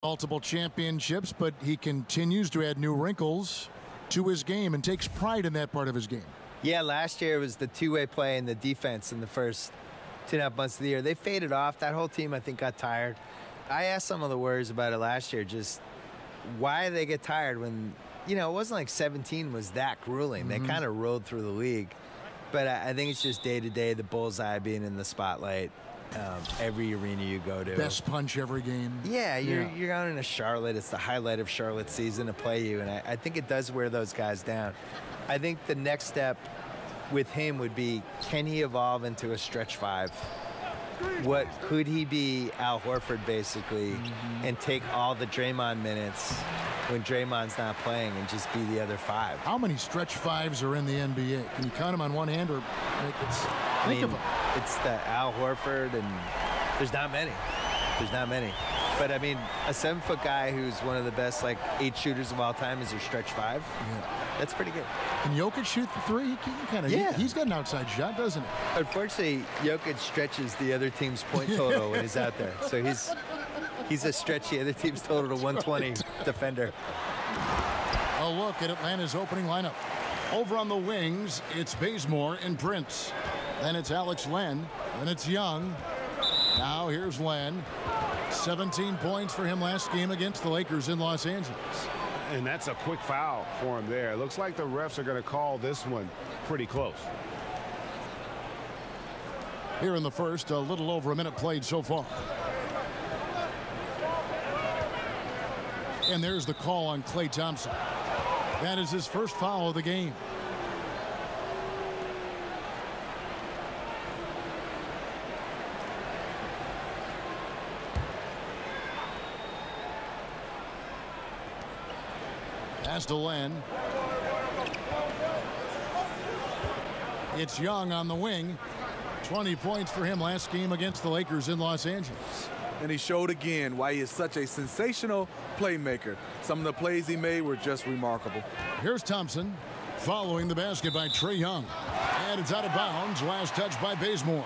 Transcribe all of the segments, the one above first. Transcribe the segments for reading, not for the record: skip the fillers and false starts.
Multiple championships, but he continues to add new wrinkles to his game and takes pride in that part of his game. Yeah, last year it was the two-way play and the defense in the first 2.5 months of the year. They faded off. That whole team, I think, got tired. I asked some of the Warriors about it last year, just why they get tired when, it wasn't like 17 was that grueling. They kind of rolled through the league. But I think it's just day-to-day, the bullseye being in the spotlight. Every arena you go to. Best punch every game. Yeah, you're out in Charlotte. It's the highlight of Charlotte's season to play you, and I think it does wear those guys down. I think the next step with him would be, can he evolve into a stretch five? What could he be Al Horford, basically, and take all the Draymond minutes when Draymond's not playing and just be the other five? How many stretch fives are in the NBA? Can you count them on one hand, or think of them? It's the Al Horford, and there's not many. There's not many. But, a 7-foot guy who's one of the best, 8 shooters of all time is your stretch five. Yeah. That's pretty good. Can Jokic shoot the three? He can kind of. Yeah. He's got an outside shot, doesn't he? Unfortunately, Jokic stretches the other team's point total when he's out there. So he's a stretch the other team's total to 120 defender. A look at Atlanta's opening lineup. Over on the wings, it's Bazemore and Prince. Then it's Alex Len. Then it's Young. Now here's Len. 17 points for him last game against the Lakers in Los Angeles. And that's a quick foul for him there. It looks like the refs are going to call this one pretty close. Here in the first, a little over a minute played so far. And there's the call on Klay Thompson. That is his first foul of the game. Pass to Len. It's Young on the wing. 20 points for him last game against the Lakers in Los Angeles. And he showed again why he is such a sensational playmaker. Some of the plays he made were just remarkable. Here's Thompson following the basket by Trae Young. And it's out of bounds. Last touch by Bazemore.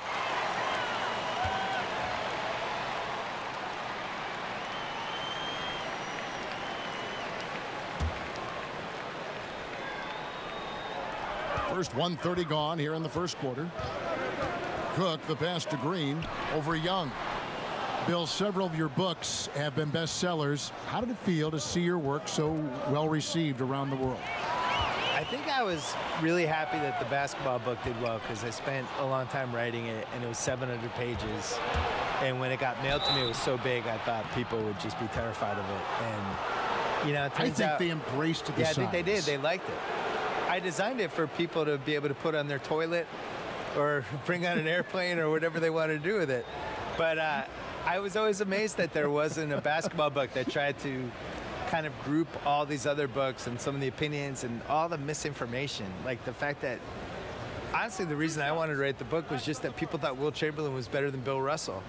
First 1:30 gone here in the first quarter. Cook, the pass to Green over Young. Bill, several of your books have been bestsellers. How did it feel to see your work so well received around the world? I think I was really happy that the basketball book did well because I spent a long time writing it, and it was 700 pages. And when it got mailed to me, it was so big, I thought people would just be terrified of it. And, it turns out, they embraced the size. Yeah, I think they did. They liked it. I designed it for people to be able to put on their toilet or bring on an airplane or whatever they want to do with it. But I was always amazed that there wasn't a basketball book that tried to kind of group all these other books and some of the opinions and all the misinformation. Like the fact that, honestly, the reason I wanted to write the book was just that people thought Wilt Chamberlain was better than Bill Russell.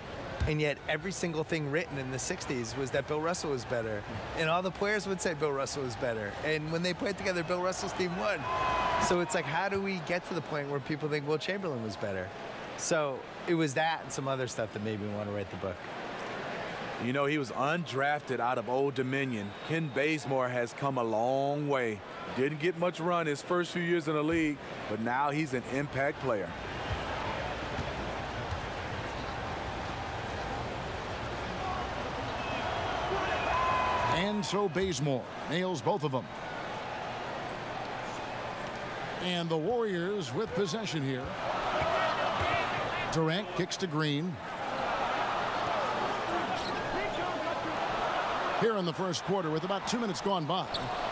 And yet every single thing written in the 60s was that Bill Russell was better. And all the players would say Bill Russell was better. And when they played together, Bill Russell's team won. So it's like, how do we get to the point where people think Wilt Chamberlain was better? So it was that and some other stuff that made me want to write the book. He was undrafted out of Old Dominion. Ken Bazemore has come a long way. Didn't get much run his first few years in the league, but now he's an impact player. And so Bazemore nails both of them. And the Warriors with possession here. Durant kicks to Green. Here in the first quarter with about 2 minutes gone by.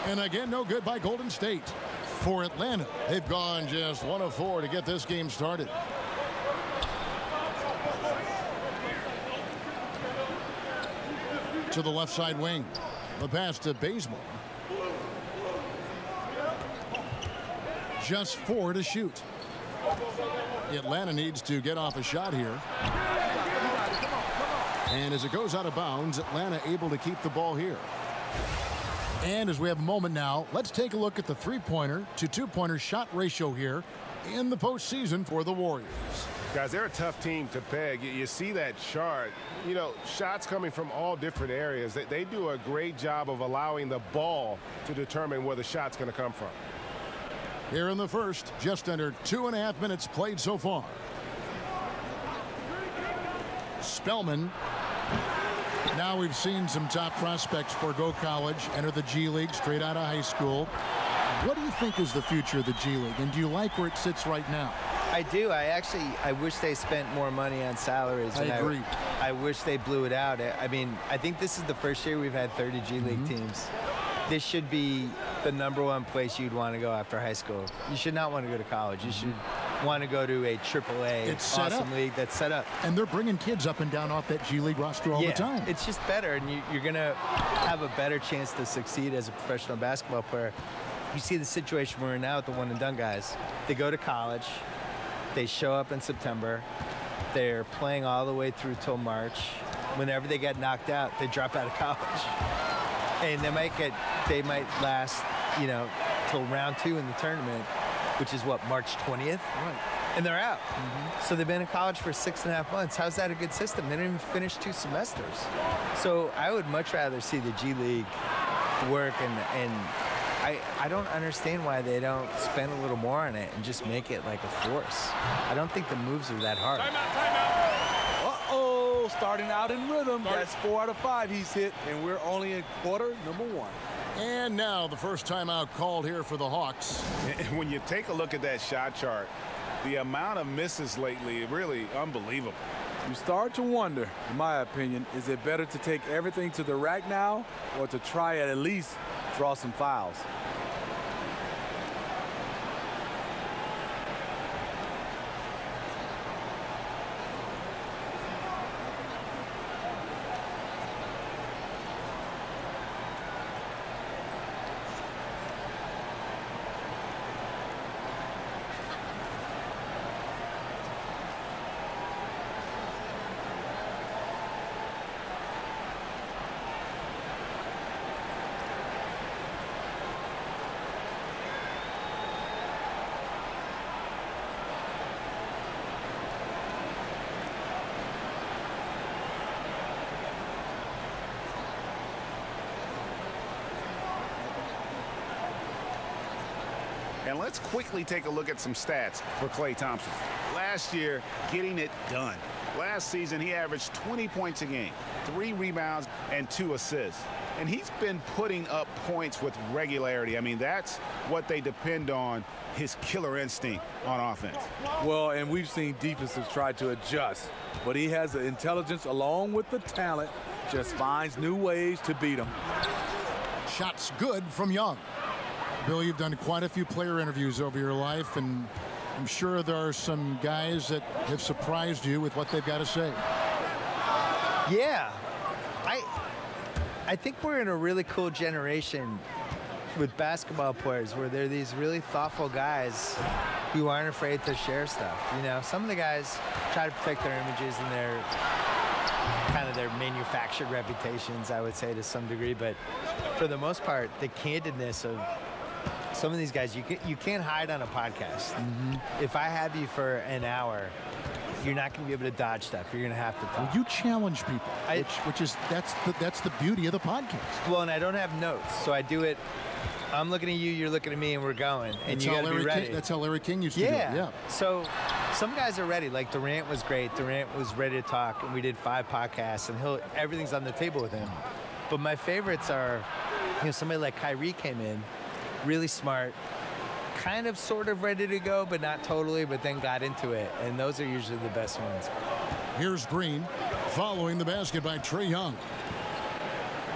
And again, no good by Golden State. For Atlanta, they've gone just 1 of 4 to get this game started. To the left side wing. The pass to Bazemore. Just 4 to shoot. Atlanta needs to get off a shot here. And as it goes out of bounds, Atlanta able to keep the ball here. And as we have a moment now, let's take a look at the three-pointer to two-pointer shot ratio here in the postseason for the Warriors. Guys, they're a tough team to peg. You see that chart. You know, shots coming from all different areas. They do a great job of allowing the ball to determine where the shot's going to come from. Here in the first, just under 2.5 minutes played so far. Spellman. Now we've seen some top prospects forego college, enter the G League straight out of high school. What do you think is the future of the G League, and do you like where it sits right now? I do. I wish they spent more money on salaries. I agree. I wish they blew it out. I mean, I think this is the first year we've had 30 G League teams. This should be the #1 place you'd want to go after high school. You should not want to go to college. You should want to go to a AAA awesome league that's set up. And they're bringing kids up and down off that G League roster all the time. It's just better, and you're going to have a better chance to succeed as a professional basketball player. You see the situation we're in now with the one-and-done guys. They go to college. They show up in September. They're playing all the way through till March. Whenever they get knocked out, they drop out of college. And they might last, you know, till round 2 in the tournament, which is what, March 20th? Right. And they're out. So they've been in college for 6.5 months. How's that a good system? They didn't even finish 2 semesters. So I would much rather see the G League work, and I don't understand why they don't spend a little more on it and just make it like a force. I don't think the moves are that hard. Uh-oh, starting out in rhythm. That's 4 out of 5 he's hit, and we're only in quarter #1. And now the first timeout called here for the Hawks. And when you take a look at that shot chart, the amount of misses lately, really unbelievable. You start to wonder, in my opinion, is it better to take everything to the rack now or to try at least draw some fouls? And let's quickly take a look at some stats for Klay Thompson. Last year, getting it done. Last season, he averaged 20 points a game, 3 rebounds, and 2 assists. And he's been putting up points with regularity. I mean, that's what they depend on, his killer instinct on offense. Well, and we've seen defenses try to adjust, but he has the intelligence along with the talent, just finds new ways to beat them. Shots good from Young. Bill, you've done quite a few player interviews over your life, and I'm sure there are some guys that have surprised you with what they've got to say. Yeah. I think we're in a really cool generation with basketball players where they're these really thoughtful guys who aren't afraid to share stuff. You know, some of the guys try to protect their images and their kind of their manufactured reputations, I would say, to some degree. But for the most part, the candidness of some of these guys, you can't hide on a podcast. If I have you for an hour, you're not going to be able to dodge stuff. You're going to have to talk. Well, you challenge people, that's the beauty of the podcast. Well, and I don't have notes, so I do it. I'm looking at you, you're looking at me, and we're going. And you got to be ready. That's how Larry King used to do it. Yeah. So some guys are ready. Like Durant was great. Durant was ready to talk, and we did 5 podcasts, and everything's on the table with him. But my favorites are, you know, somebody like Kyrie came in, really smart, kind of sort of ready to go, but not totally, but then got into it. And those are usually the best ones. Here's Green following the basket by Trae Young.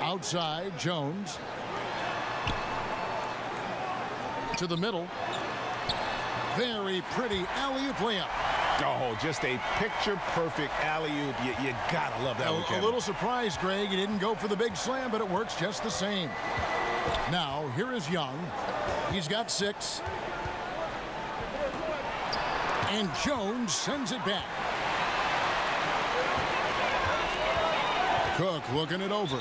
Outside, Jones. To the middle. Very pretty alley-oop layup. Oh, just a picture-perfect alley-oop. You gotta love that one, Kevin. A little surprised, Greg. He didn't go for the big slam, but it works just the same. Now, here is Young. He's got 6. And Jones sends it back. Cook looking it over.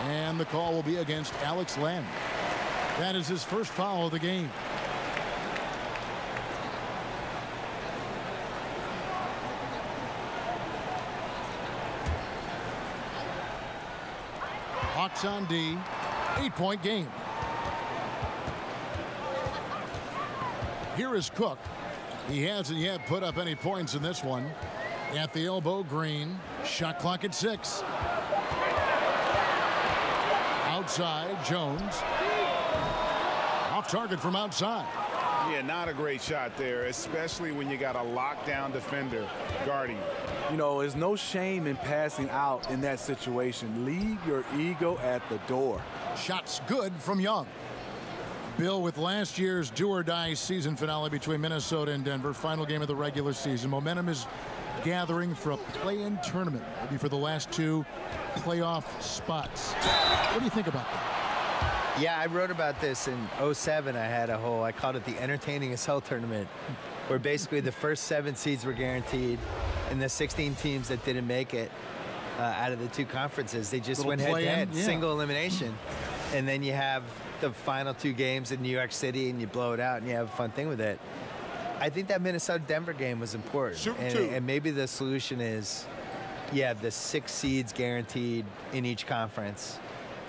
And the call will be against Alex Len. That is his first foul of the game. Hawks on D. 8-point game. Here is Cook. He hasn't yet put up any points in this one. At the elbow, Green. Shot clock at 6. Outside, Jones. Off target from outside. Yeah, not a great shot there, especially when you got a lockdown defender guarding. You know, there's no shame in passing out in that situation. Leave your ego at the door. Shots good from Young. Bill, with last year's do-or-die season finale between Minnesota and Denver, final game of the regular season, momentum is gathering for a play-in tournament, maybe for the last 2 playoff spots. What do you think about that? Yeah, I wrote about this in 07. I called it the entertaining as hell tournament, where basically the first 7 seeds were guaranteed, and the 16 teams that didn't make it out of the 2 conferences, they just went head-to-head, single elimination. And then you have the final 2 games in New York City, and you blow it out, and you have a fun thing with it. I think that Minnesota-Denver game was important. And maybe the solution is you have the 6 seeds guaranteed in each conference,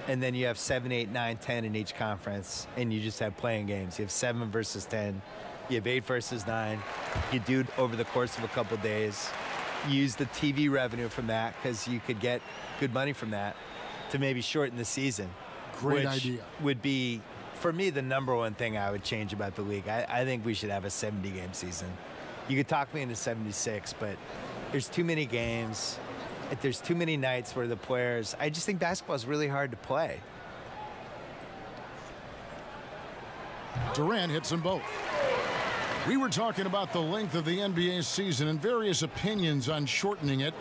and then you have 7, 8, 9, 10 in each conference, and you just have playing games. You have 7 versus 10. You have 8 versus 9. You do it over the course of a couple days. Use the TV revenue from that, because you could get good money from that, to maybe shorten the season. Great idea. Would be, for me, the #1 thing I would change about the league. I think we should have a 70-game season. You could talk me into 76, but there's too many games. There's too many nights where the players, I just think basketball is really hard to play. Durant hits them both. We were talking about the length of the NBA season and various opinions on shortening it.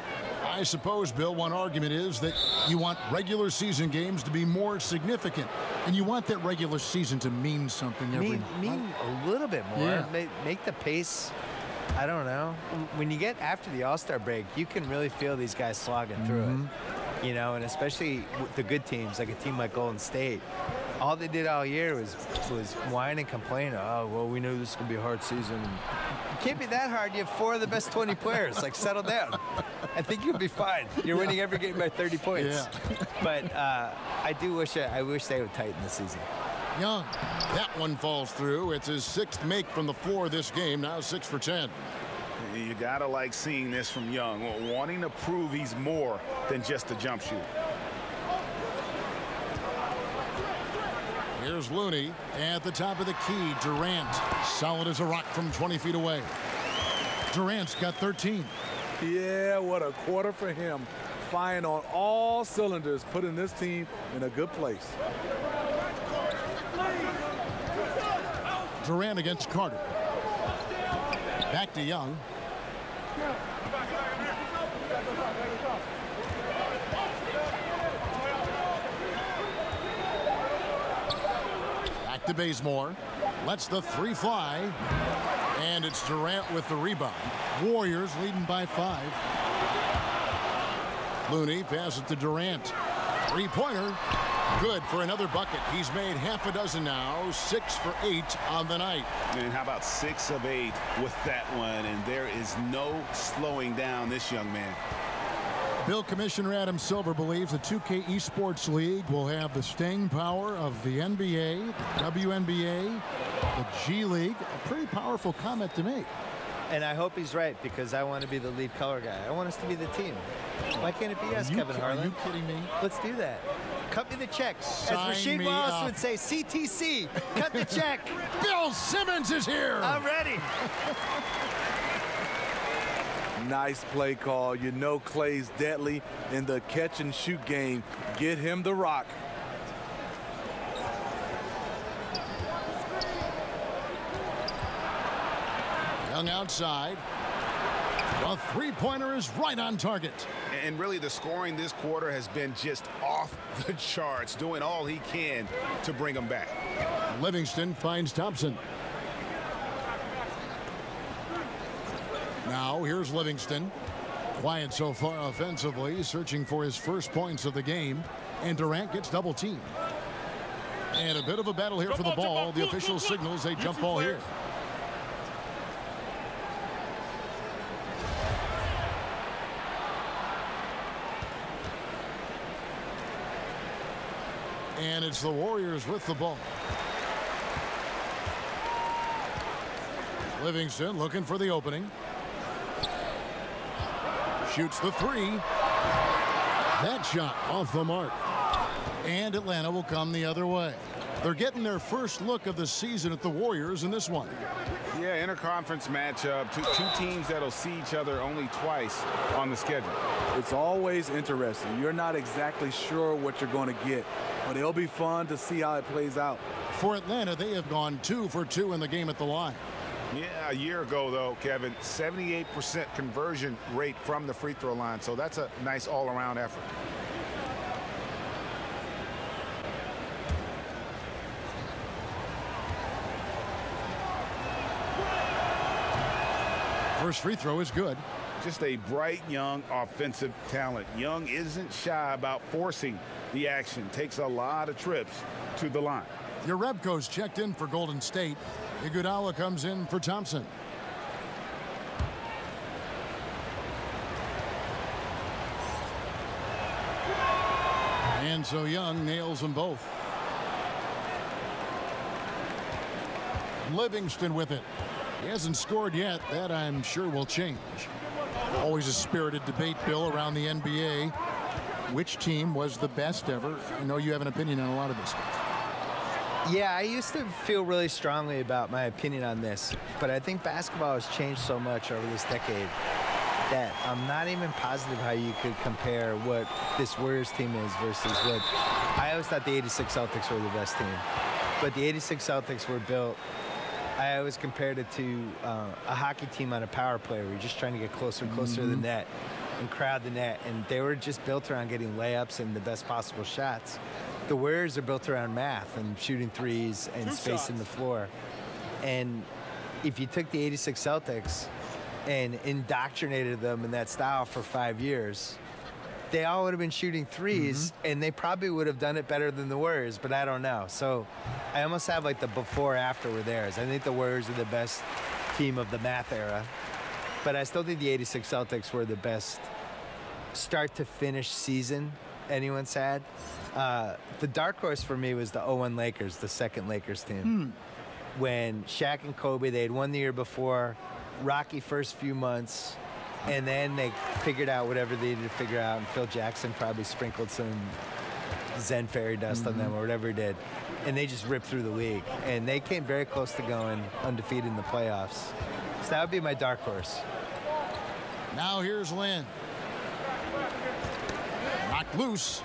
I suppose, Bill, one argument is that you want regular season games to be more significant, and you want that regular season to mean something every night. Mean a little bit more. Yeah. Make the pace, I don't know. When you get after the All-Star break, you can really feel these guys slogging through it. You know, and especially with the good teams, like a team like Golden State, all they did all year was whine and complain. Oh, well, we knew this was going to be a hard season. It can't be that hard. You have 4 of the best 20 players. Like, settle down. I think you'll be fine. You're winning every game by 30 points. Yeah. But I wish they would tighten the season. Young, that one falls through. It's his 6th make from the floor this game, now 6 for 10. You gotta like seeing this from Young, wanting to prove he's more than just a jump shooter. Here's Looney at the top of the key. Durant, solid as a rock from 20 feet away. Durant's got 13. Yeah, what a quarter for him. Firing on all cylinders, putting this team in a good place. Durant against Carter. Back to Young. Back to Bazemore. Lets the 3 fly. And it's Durant with the rebound. Warriors leading by 5. Looney passes to Durant. 3-pointer. Good for another bucket. He's made half a dozen now. 6 for 8 on the night. And how about 6 of 8 with that one? And there is no slowing down this young man. Bill, Commissioner Adam Silver believes the 2K Esports League will have the staying power of the NBA, WNBA, the G League. A pretty powerful comment to make. And I hope he's right, because I want to be the lead color guy. I want us to be the team. Why can't it be us, Kevin Harlan? Are you kidding me? Let's do that. Cut me the check. Sign As Rasheed me Wallace up. would say, CTC, cut the check. Bill Simmons is here. I'm ready. Nice play call. You know Clay's deadly in the catch and shoot game. Get him the rock. Young outside. A 3-pointer is right on target. And really the scoring this quarter has been just off the charts, doing all he can to bring them back. Livingston finds Thompson. Now here's Livingston. Quiet so far offensively, searching for his first points of the game. And Durant gets double teamed. And a bit of a battle here for the ball. The official signals a jump ball here. And it's the Warriors with the ball. Livingston looking for the opening. Shoots the three. That shot off the mark. And Atlanta will come the other way. They're getting their first look of the season at the Warriors in this one. Yeah, interconference matchup. Two teams that'll see each other only twice on the schedule. It's always interesting. You're not exactly sure what you're going to get, but it'll be fun to see how it plays out. For Atlanta, they have gone 2 for 2 in the game at the line. Yeah, a year ago, though, Kevin, 78% conversion rate from the free throw line. So that's a nice all-around effort. First free throw is good. Just a bright, young, offensive talent. Young isn't shy about forcing the action. Takes a lot of trips to the line. Yarebko's checked in for Golden State. Iguodala comes in for Thompson. And so Young nails them both. Livingston with it. He hasn't scored yet. That, I'm sure, will change. Always a spirited debate, Bill, around the NBA. Which team was the best ever? I know you have an opinion on a lot of this stuff. Yeah, I used to feel really strongly about my opinion on this, but I think basketball has changed so much over this decade that I'm not even positive how you could compare what this Warriors team is versus what I always thought the 86 Celtics were the best team. But the 86 Celtics were built, I always compared it to a hockey team on a power play where you're just trying to get closer and closer to the net and crowd the net, and they were just built around getting layups and the best possible shots. The Warriors are built around math and shooting threes and spacing the floor. And if you took the 86 Celtics and indoctrinated them in that style for 5 years, they all would have been shooting threes, and they probably would have done it better than the Warriors, but I don't know. So I almost have like the before-after with theirs. I think the Warriors are the best team of the math era, but I still think the 86 Celtics were the best start-to-finish season anyone's had. The dark horse for me was the 01 Lakers, the second Lakers team. When Shaq and Kobe, they had won the year before, rocky first few months, and then they figured out whatever they needed to figure out, and Phil Jackson probably sprinkled some Zen fairy dust on them or whatever he did, and they just ripped through the league. And they came very close to going undefeated in the playoffs. So that would be my dark horse. Now here's Lynn. Knocked loose.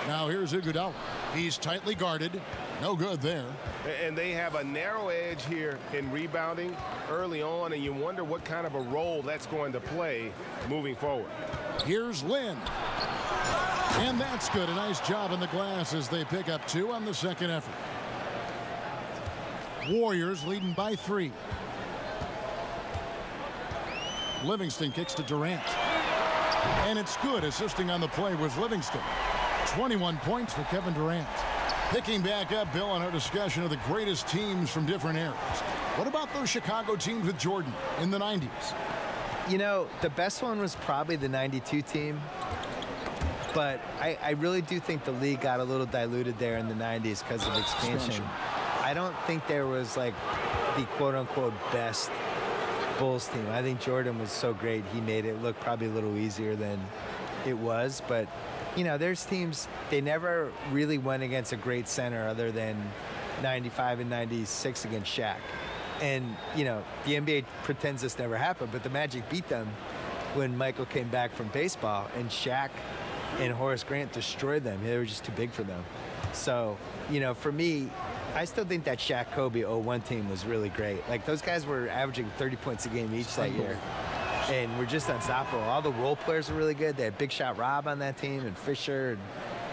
Now here's Iguodala. He's tightly guarded. No good there. And they have a narrow edge here in rebounding early on, and you wonder what kind of a role that's going to play moving forward. Here's Lynn. And that's good. A nice job in the glass as they pick up 2 on the second effort. Warriors leading by 3. Livingston kicks to Durant. And it's good. Assisting on the play was Livingston. 21 points for Kevin Durant. Picking back up, Bill, on our discussion of the greatest teams from different eras. What about those Chicago teams with Jordan in the 90s? You know, the best one was probably the 92 team. But I really do think the league got a little diluted there in the 90s because of expansion. I don't think there was, like, the quote-unquote best Bulls team. I think Jordan was so great, he made it look probably a little easier than it was. But, you know, there's teams, they never really went against a great center other than 95 and 96 against Shaq. And, you know, the NBA pretends this never happened, but the Magic beat them when Michael came back from baseball, and Shaq and Horace Grant destroyed them. They were just too big for them. So, you know, for me, I still think that Shaq-Kobe 01 team was really great. Like, those guys were averaging 30 points a game each that year. And we're just unstoppable. All the role players were really good. They had Big Shot Rob on that team, and Fisher, and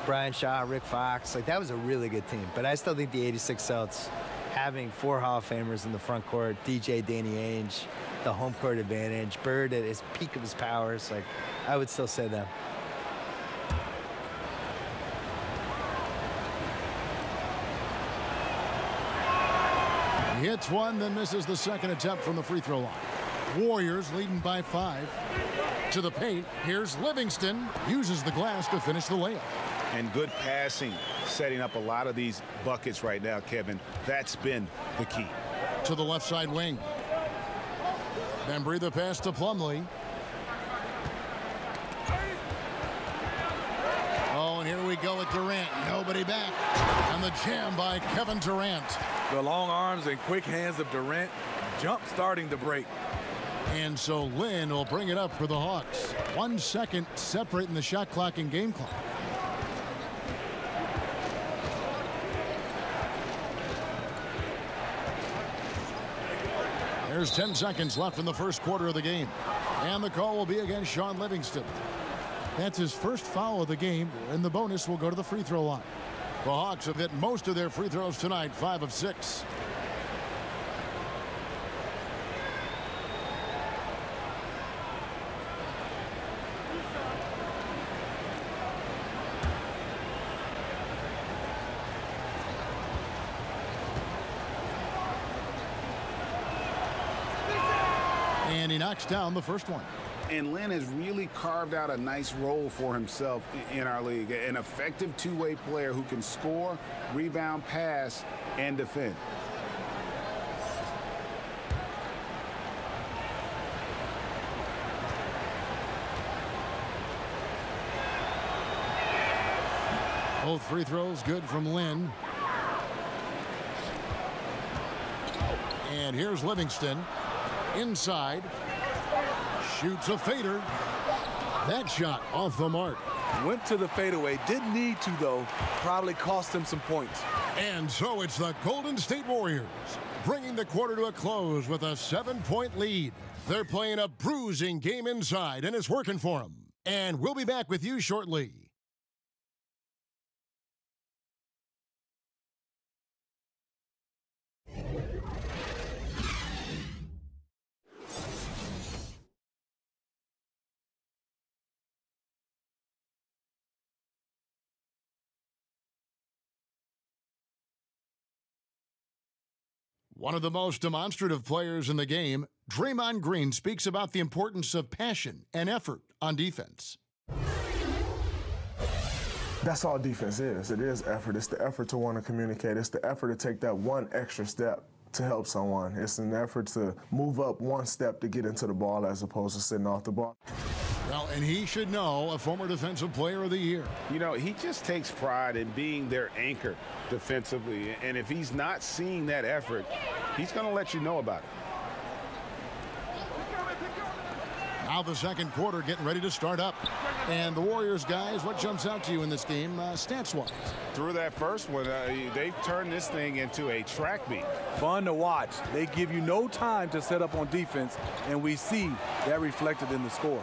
Brian Shaw, Rick Fox. Like, that was a really good team. But I still think the 86 Celtics, having 4 Hall of Famers in the front court, DJ, Danny Ainge, the home court advantage, Bird at his peak of his powers, like, I would still say them. He hits one, then misses the second attempt from the free throw line. Warriors leading by 5. To the paint. Here's Livingston. Uses the glass to finish the layup. And good passing, setting up a lot of these buckets right now, Kevin. That's been the key. To the left side wing. Bembry the pass to Plumlee. Oh, and here we go with Durant. Nobody back. And the jam by Kevin Durant. The long arms and quick hands of Durant jump starting to break. And so Lynn will bring it up for the Hawks. 1 second separating the shot clock and game clock. There's 10 seconds left in the first quarter of the game. And the call will be against Sean Livingston. That's his first foul of the game, and the bonus will go to the free throw line. The Hawks have hit most of their free throws tonight, 5 of 6. And he knocks down the first one. And Lynn has really carved out a nice role for himself in our league. An effective two-way player who can score, rebound, pass, and defend. Both free throws good from Lynn. And here's Livingston. Inside. Shoots a fader. That shot off the mark. Went to the fadeaway. Didn't need to, though. Probably cost him some points. And so it's the Golden State Warriors bringing the quarter to a close with a 7-point lead. They're playing a bruising game inside, and it's working for them. And we'll be back with you shortly. One of the most demonstrative players in the game, Draymond Green, speaks about the importance of passion and effort on defense. That's all defense is. It is effort. It's the effort to want to communicate. It's the effort to take that one extra step to help someone. It's an effort to move up one step to get into the ball as opposed to sitting off the ball. Well, and he should know, a former Defensive Player of the Year. You know, he just takes pride in being their anchor defensively. And if he's not seeing that effort, he's going to let you know about it. Now the second quarter getting ready to start up. And the Warriors, guys, what jumps out to you in this game, stats-wise? Through that first one, they've turned this thing into a track meet. Fun to watch. They give you no time to set up on defense, and we see that reflected in the score.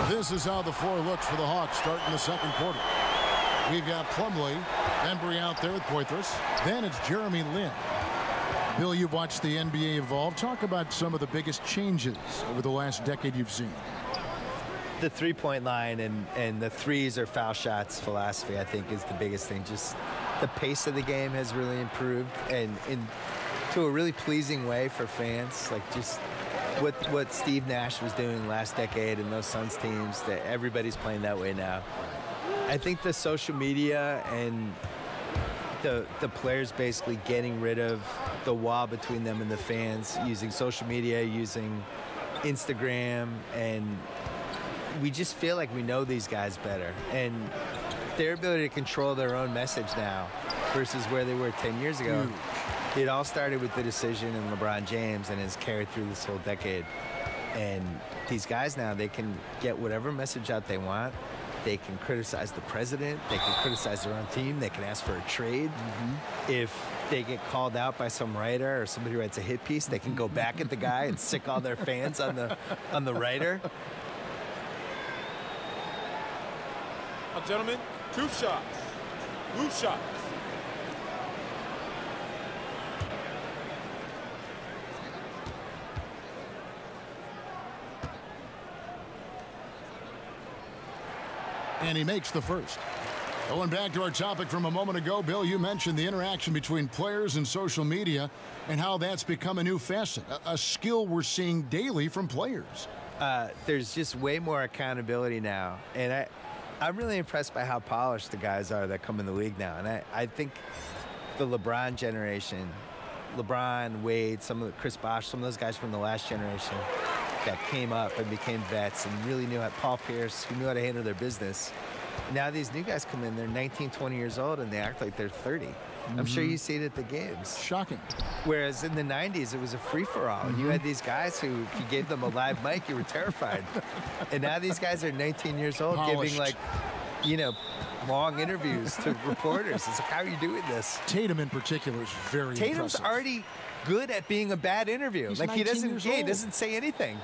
This is how the floor looks for the Hawks starting the second quarter. We've got Plumlee, Bembry out there with Poitras. Then it's Jeremy Lin. Bill, you've watched the NBA evolve. Talk about some of the biggest changes over the last decade you've seen. The three-point line and the threes or foul shots philosophy, I think, is the biggest thing. Just the pace of the game has really improved, and to a really pleasing way for fans. Like just what Steve Nash was doing last decade and those Suns teams, that everybody's playing that way now. I think the social media and the players basically getting rid of the wall between them and the fans, using social media, using Instagram, and we just feel like we know these guys better. And their ability to control their own message now versus where they were 10 years ago. It all started with the decision in LeBron James and has carried through this whole decade. And these guys now, they can get whatever message out they want. They can criticize the president. They can criticize their own team. They can ask for a trade. If they get called out by some writer or somebody writes a hit piece, they can go back at the guy and sick all their fans on the writer. Gentlemen, two shots. Loose shots. And he makes the first. Going back to our topic from a moment ago, Bill, you mentioned the interaction between players and social media and how that's become a new facet, a skill we're seeing daily from players. There's just way more accountability now. And I'm really impressed by how polished the guys are that come in the league now. And I think the LeBron generation, LeBron, Wade, Chris Bosh, some of those guys from the last generation that came up and became vets and really knew how, Paul Pierce, who knew how to handle their business. Now these new guys come in, they're 19, 20 years old, and they act like they're 30. I'm sure you see it at the games. Shocking. Whereas in the 90s, it was a free-for-all. You had these guys who, if you gave them a live mic, you were terrified. And now these guys are 19 years old, Polished. giving, like, you know, long interviews to reporters. It's like, how are you doing this? Tatum in particular is very Tatum's impressive. already good at being a bad interview. He's like, he 19 years he old. doesn't say anything.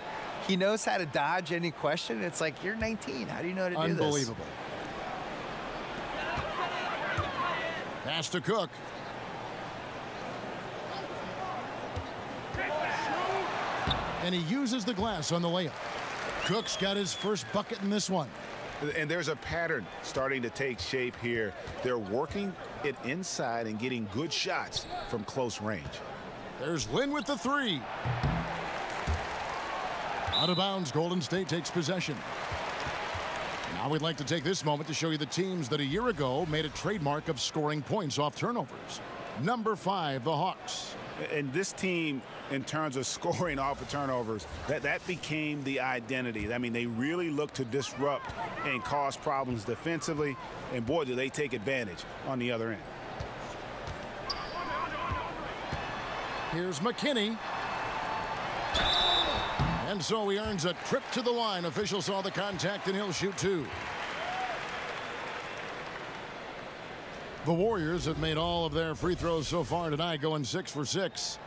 He knows how to dodge any question. It's like, you're 19. How do you know how to do this? Unbelievable. Pass to Cook. And he uses the glass on the layup. Cook's got his first bucket in this one. And there's a pattern starting to take shape here. They're working it inside and getting good shots from close range. There's Lynn with the three. Out of bounds, Golden State takes possession. Now we'd like to take this moment to show you the teams that a year ago made a trademark of scoring points off turnovers. Number 5, the Hawks. And this team, in terms of scoring off of turnovers, that became the identity. I mean, they really look to disrupt and cause problems defensively, and boy, do they take advantage on the other end. Here's McKinney. And so he earns a trip to the line. Official saw the contact, and he'll shoot 2. The Warriors have made all of their free throws so far tonight, going 6 for 6.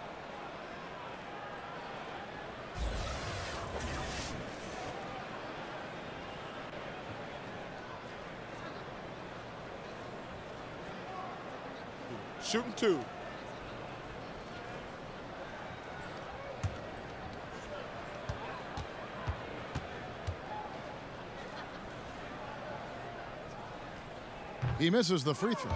Shooting 2. He misses the free throw.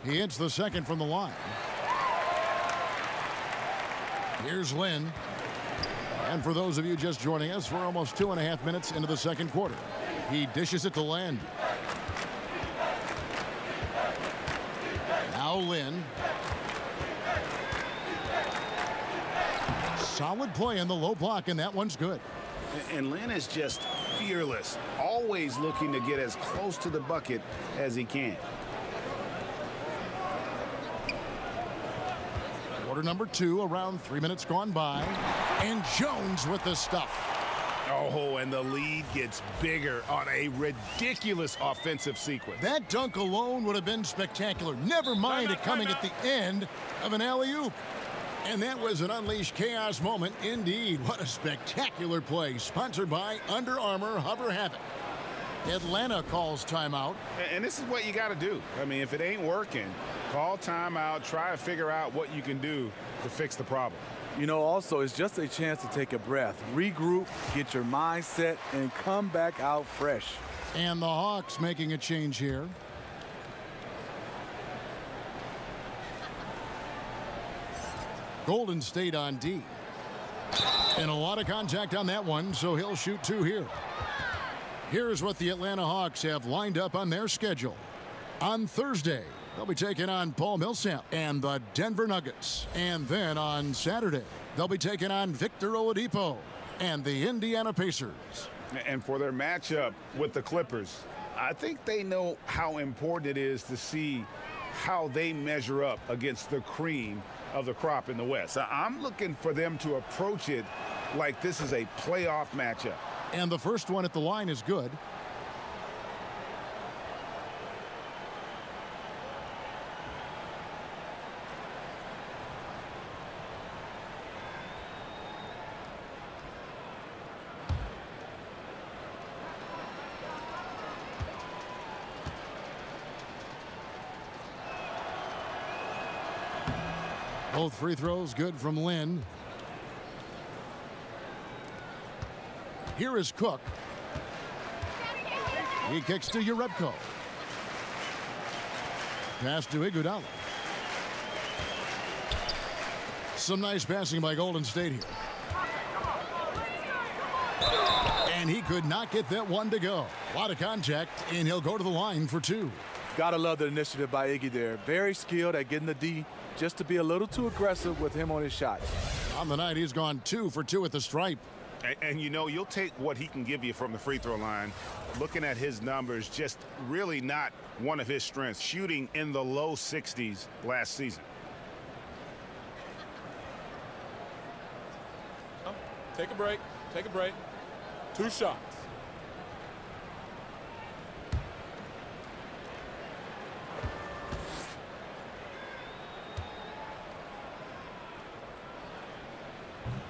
He hits the second from the line. Here's Lynn. And for those of you just joining us, we're almost 2.5 minutes into the second quarter. He dishes it to Lynn. Now Lynn. Solid play in the low block, and that one's good. And Lynn is just fearless, always looking to get as close to the bucket as he can. Quarter number 2, around 3 minutes gone by. And Jones with the stuff. Oh, and the lead gets bigger on a ridiculous offensive sequence. That dunk alone would have been spectacular. Never mind it coming at the end of an alley-oop. And that was an unleashed chaos moment. Indeed, what a spectacular play. Sponsored by Under Armour Hover Havoc. Atlanta calls timeout. And this is what you got to do. I mean, if it ain't working, call timeout, try to figure out what you can do to fix the problem. You know, also, it's just a chance to take a breath, regroup, get your mind set, and come back out fresh. And the Hawks making a change here. Golden State on D. And a lot of contact on that one, so he'll shoot 2 here. Here's what the Atlanta Hawks have lined up on their schedule. On Thursday, they'll be taking on Paul Millsap and the Denver Nuggets. And then on Saturday, they'll be taking on Victor Oladipo and the Indiana Pacers. And for their matchup with the Clippers, I think they know how important it is to see how they measure up against the cream of the crop in the West. I'm looking for them to approach it like this is a playoff matchup. And the first one at the line is good. Both free throws good from Lynn. Here is Cook. He kicks to Urebko. Pass to Iguodala. Some nice passing by Golden State here. And he could not get that one to go. A lot of contact, and he'll go to the line for two. Gotta love the initiative by Iggy there. Very skilled at getting the D, just to be a little too aggressive with him on his shots. On the night, he's gone 2 for 2 at the stripe. And you know, you'll take what he can give you from the free throw line. Looking at his numbers, just really not one of his strengths. Shooting in the low 60s last season. Take a break. Take a break. 2 shots.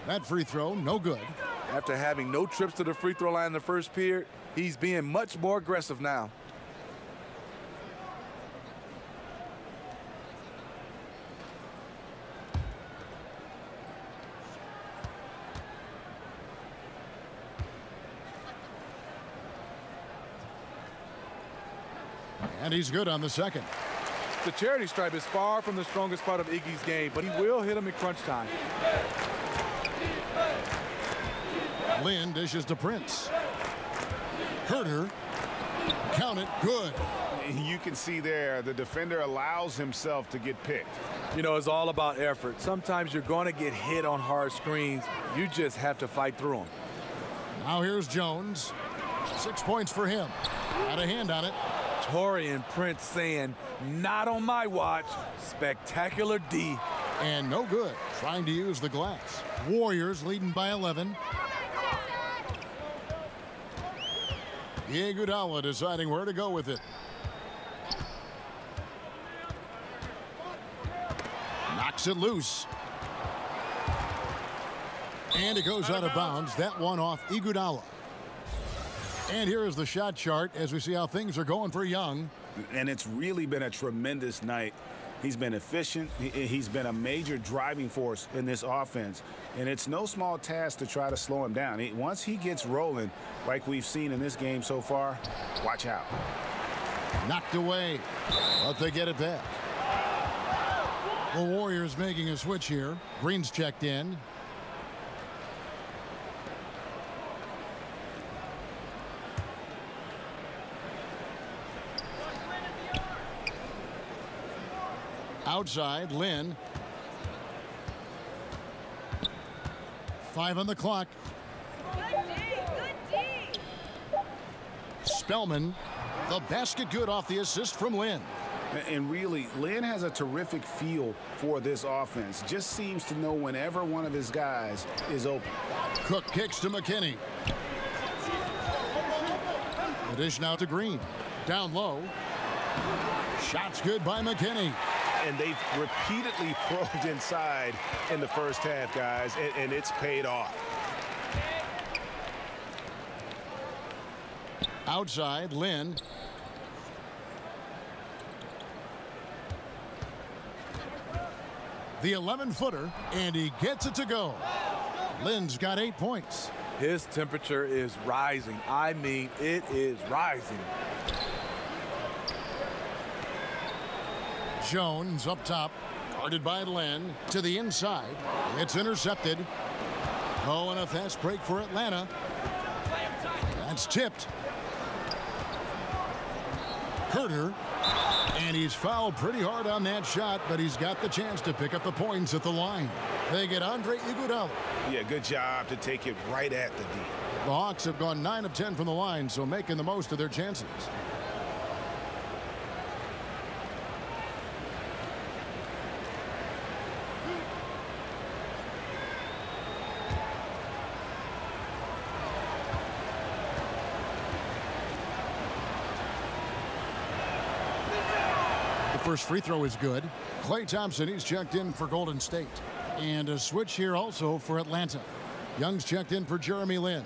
That free throw, no good. After having no trips to the free throw line in the first period, he's being much more aggressive now. And he's good on the second. The charity stripe is far from the strongest part of Iggy's game, but he will hit him in crunch time. Lynn dishes to Prince. Herter. Count it. Good. You can see there the defender allows himself to get picked. You know, it's all about effort. Sometimes you're going to get hit on hard screens. You just have to fight through them. Now here's Jones. 6 points for him. Got a hand on it. Torian Prince saying, not on my watch. Spectacular D. And no good. Trying to use the glass. Warriors leading by 11. Iguodala deciding where to go with it. Knocks it loose. And it goes out of bounds. That one off Iguodala. And here is the shot chart as we see how things are going for Young. And it's really been a tremendous night. He's been efficient. He's been a major driving force in this offense. And it's no small task to try to slow him down. Once he gets rolling, like we've seen in this game so far, watch out. Knocked away, but they get it back. The Warriors making a switch here. Green's checked in. Outside, Lynn. 5 on the clock. Good D. Spellman, the basket good off the assist from Lynn. And really, Lynn has a terrific feel for this offense. Just seems to know whenever one of his guys is open. Cook kicks to McKinney. The dish now to Green. Down low. Shots good by McKinney. And they've repeatedly probed inside in the first half, guys, and it's paid off. Outside, Lynn. The 11-footer, and he gets it to go. Lynn's got 8 points. His temperature is rising. I mean, it is rising. Jones up top, guarded by Lynn, to the inside. It's intercepted. Oh, and a fast break for Atlanta. That's tipped. Herter, and he's fouled pretty hard on that shot, but he's got the chance to pick up the points at the line. They get Andre Iguodala. Yeah, good job to take it right at the D. The Hawks have gone 9 of 10 from the line, so making the most of their chances. First free throw is good. Klay Thompson, he's checked in for Golden State. And a switch here also for Atlanta. Young's checked in for Jeremy Lin.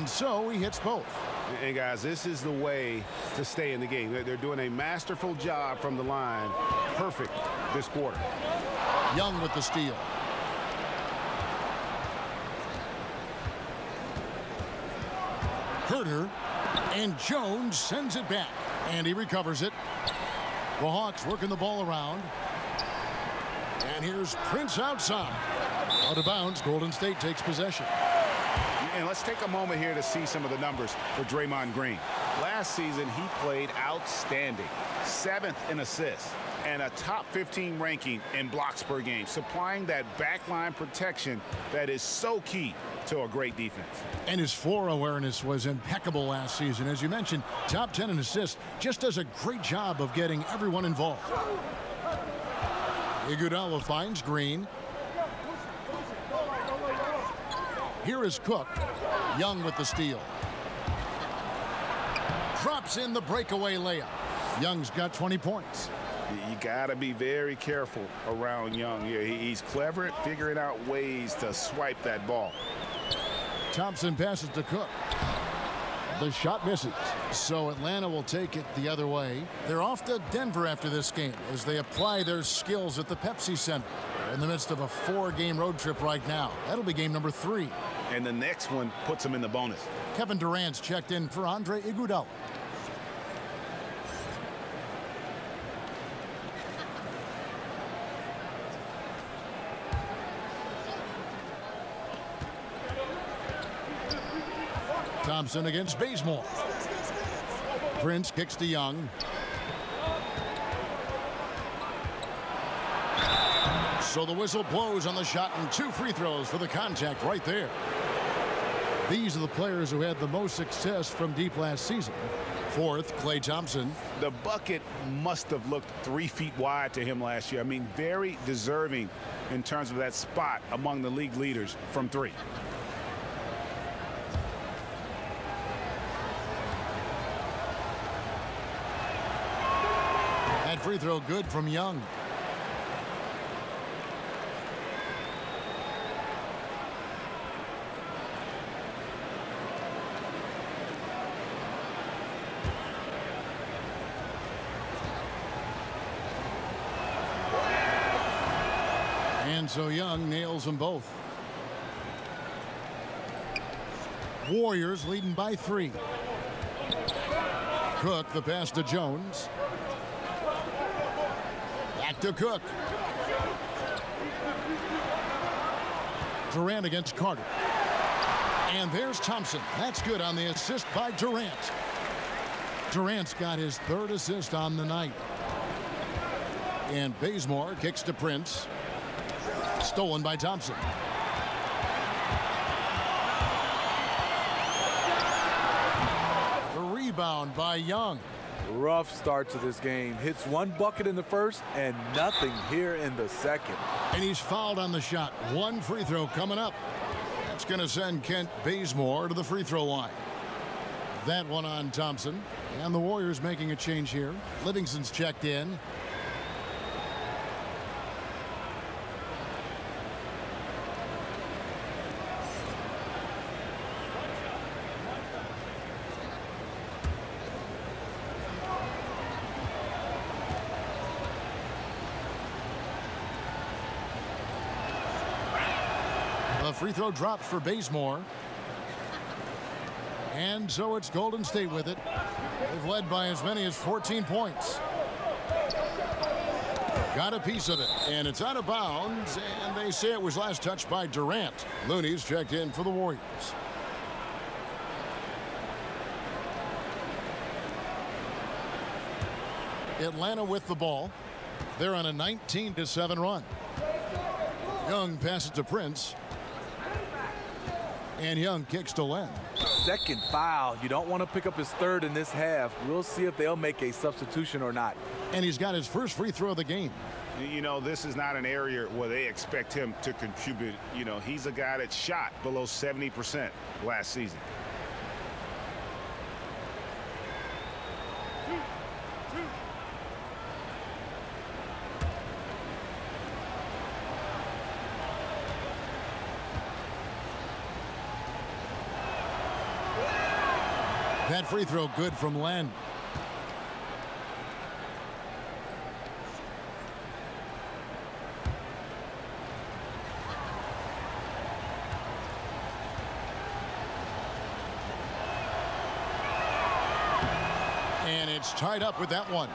And so he hits both. And guys, this is the way to stay in the game. They're doing a masterful job from the line. Perfect this quarter. Young with the steal. Herter, and Jones sends it back, and he recovers it. The Hawks working the ball around. And here's Prince outside. Out of bounds, Golden State takes possession. And let's take a moment here to see some of the numbers for Draymond Green. Last season, he played outstanding. 7th in assists and a top 15 ranking in blocks per game, supplying that backline protection that is so key to a great defense. And his floor awareness was impeccable last season. As you mentioned, top 10 in assists, just does a great job of getting everyone involved. Iguodala finds Green. Here is Cook. Young with the steal. Drops in the breakaway layup. Young's got 20 points. You got to be very careful around Young here. He's clever at figuring out ways to swipe that ball. Thompson passes to Cook. The shot misses. So Atlanta will take it the other way. They're off to Denver after this game as they apply their skills at the Pepsi Center. They're in the midst of a 4-game road trip right now. That'll be game number 3. And the next one puts them in the bonus. Kevin Durant's checked in for Andre Iguodala. Thompson against Bazemore. Prince kicks to Young. So the whistle blows on the shot and 2 free throws for the contact right there. These are the players who had the most success from deep last season. 4th, Klay Thompson. The bucket must have looked 3 feet wide to him last year. I mean, very deserving in terms of that spot among the league leaders from 3. That free throw good from Young. And so Young nails them both. Warriors leading by 3. Cook, the pass to Jones. Back to Cook. Durant against Carter. And there's Thompson. That's good on the assist by Durant. Durant's got his 3rd assist on the night. And Bazemore kicks to Prince. Stolen by Thompson. The rebound by Young. Rough start to this game. Hits 1 bucket in the first and nothing here in the second. And he's fouled on the shot. 1 free throw coming up. That's going to send Kent Bazemore to the free throw line. That one on Thompson. And the Warriors making a change here. Livingston's checked in. The free throw dropped for Bazemore. And so it's Golden State with it. They've led by as many as 14 points. Got a piece of it, and it's out of bounds, and they say it was last touched by Durant. Looney's checked in for the Warriors. Atlanta with the ball. They're on a 19-7 run. Young passes to Prince. And Young kicks to Len. Second foul. You don't want to pick up his 3rd in this half. We'll see if they'll make a substitution or not. And he's got his first free throw of the game. You know, this is not an area where they expect him to contribute. You know, he's a guy that shot below 70% last season. That free throw good from Len. And it's tied up with that one.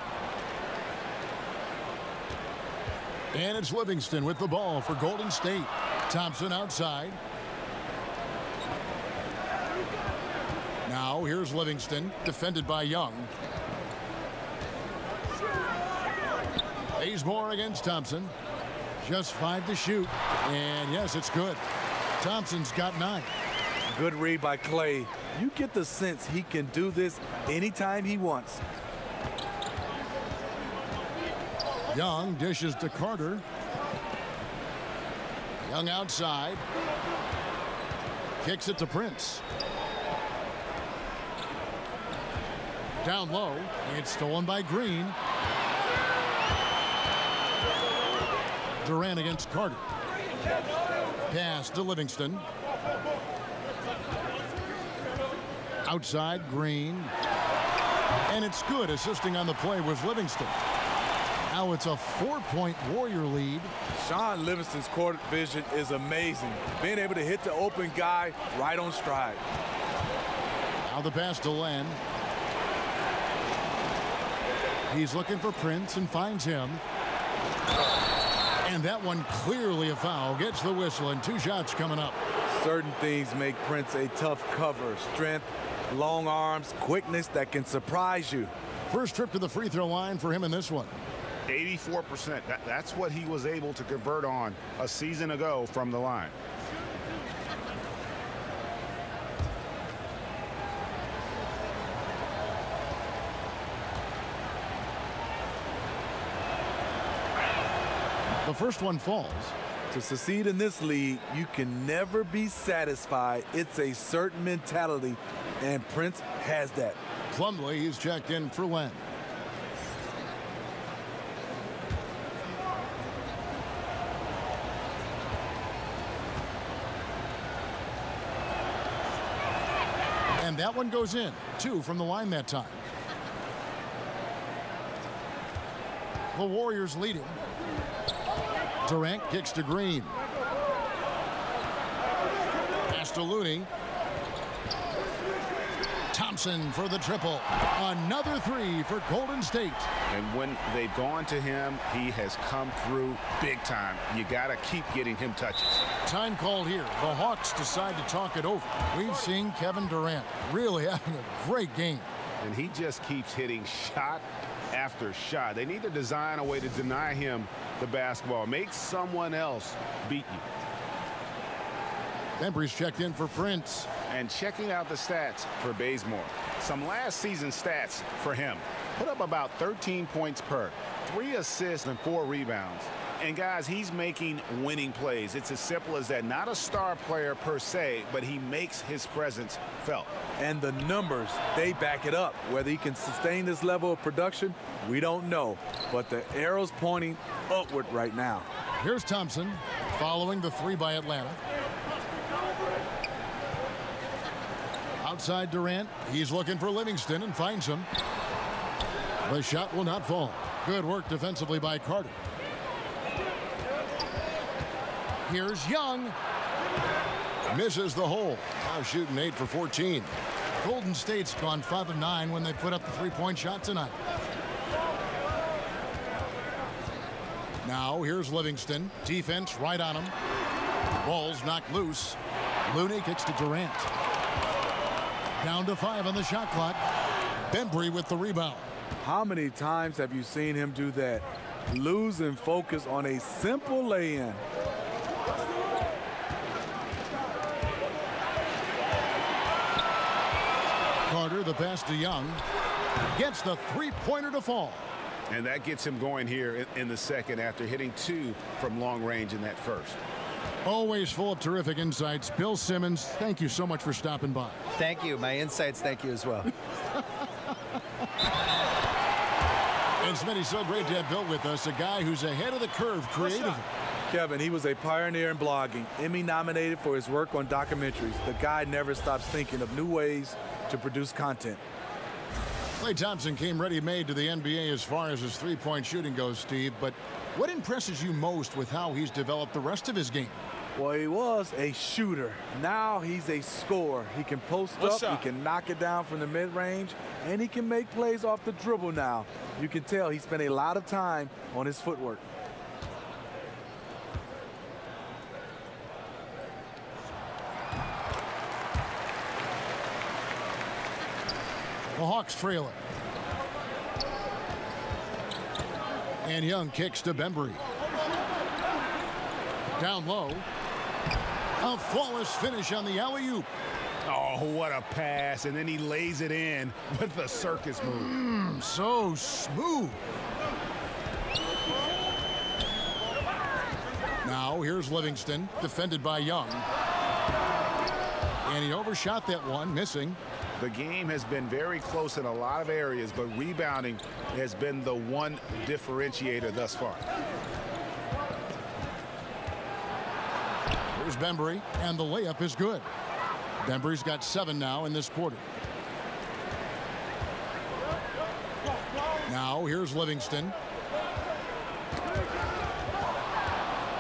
And it's Livingston with the ball for Golden State. Thompson outside. Now here's Livingston, defended by Young. Bazemore against Thompson. Just 5 to shoot. And yes, it's good. Thompson's got 9. Good read by Clay. You get the sense he can do this anytime he wants. Young dishes to Carter. Young outside. Kicks it to Prince. Down low. It's stolen by Green. Durant against Carter. Pass to Livingston. Outside, Green. And it's good. Assisting on the play was Livingston. Now it's a 4-point Warrior lead. Sean Livingston's court vision is amazing. Being able to hit the open guy right on stride. Now the pass to Len. He's looking for Prince and finds him. And that one clearly a foul. Gets the whistle and 2 shots coming up. Certain things make Prince a tough cover. Strength, long arms, quickness that can surprise you. First trip to the free throw line for him in this one. 84%. That's what he was able to convert on a season ago from the line. The first one falls. To succeed in this league, you can never be satisfied. It's a certain mentality, and Prince has that. Plumlee is checked in for Len. And that one goes in. 2 from the line that time. The Warriors lead him. Durant kicks to Green. Pass to Looney. Thompson for the triple. Another 3 for Golden State. And when they've gone to him, he has come through big time. You got to keep getting him touches. Time called here. The Hawks decide to talk it over. We've seen Kevin Durant really having a great game. And he just keeps hitting shot after shot. They need to design a way to deny him the basketball. Make someone else beat you. Embry's checked in for Prince. And checking out the stats for Bazemore. Some last season stats for him. Put up about 13 points per, 3 assists and 4 rebounds. And guys, he's making winning plays. It's as simple as that. Not a star player per se, but he makes his presence felt. And the numbers, they back it up. Whether he can sustain this level of production, we don't know. But the arrow's pointing upward right now. Here's Thompson following the 3 by Atlanta. Outside Durant. He's looking for Livingston and finds him. The shot will not fall. Good work defensively by Carter. Here's Young. Misses the hole. Now shooting 8 for 14. Golden State's gone 5 of 9 when they put up the 3-point shot tonight. Now here's Livingston. Defense right on him. Ball's knocked loose. Looney kicks to Durant. Down to 5 on the shot clock. Bembry with the rebound. How many times have you seen him do that? Losing focus on a simple lay-in. Carter, the pass to Young. Gets the 3-pointer to fall. And that gets him going here in the second after hitting 2 from long range in that first. Always full of terrific insights. Bill Simmons, thank you so much for stopping by. Thank you. My insights, thank you as well. And Smitty, so great to have Bill with us, a guy who's ahead of the curve creatively. Kevin, he was a pioneer in blogging, Emmy nominated for his work on documentaries. The guy never stops thinking of new ways to produce content. Klay Thompson came ready-made to the NBA as far as his three-point shooting goes, Steve, but what impresses you most with how he's developed the rest of his game? Well, he was a shooter. Now he's a scorer. He can post up, he can knock it down from the mid-range, and he can make plays off the dribble now. You can tell he spent a lot of time on his footwork. The Hawks trail it. And Young kicks to Bembry. Down low. A flawless finish on the alley-oop. Oh, what a pass. And then he lays it in with the circus move. So smooth. Now here's Livingston, defended by Young. And he overshot that one, missing. The game has been very close in a lot of areas, but rebounding has been the one differentiator thus far. Here's Bembry, and the layup is good. Bembry's got 7 now in this quarter. Now here's Livingston.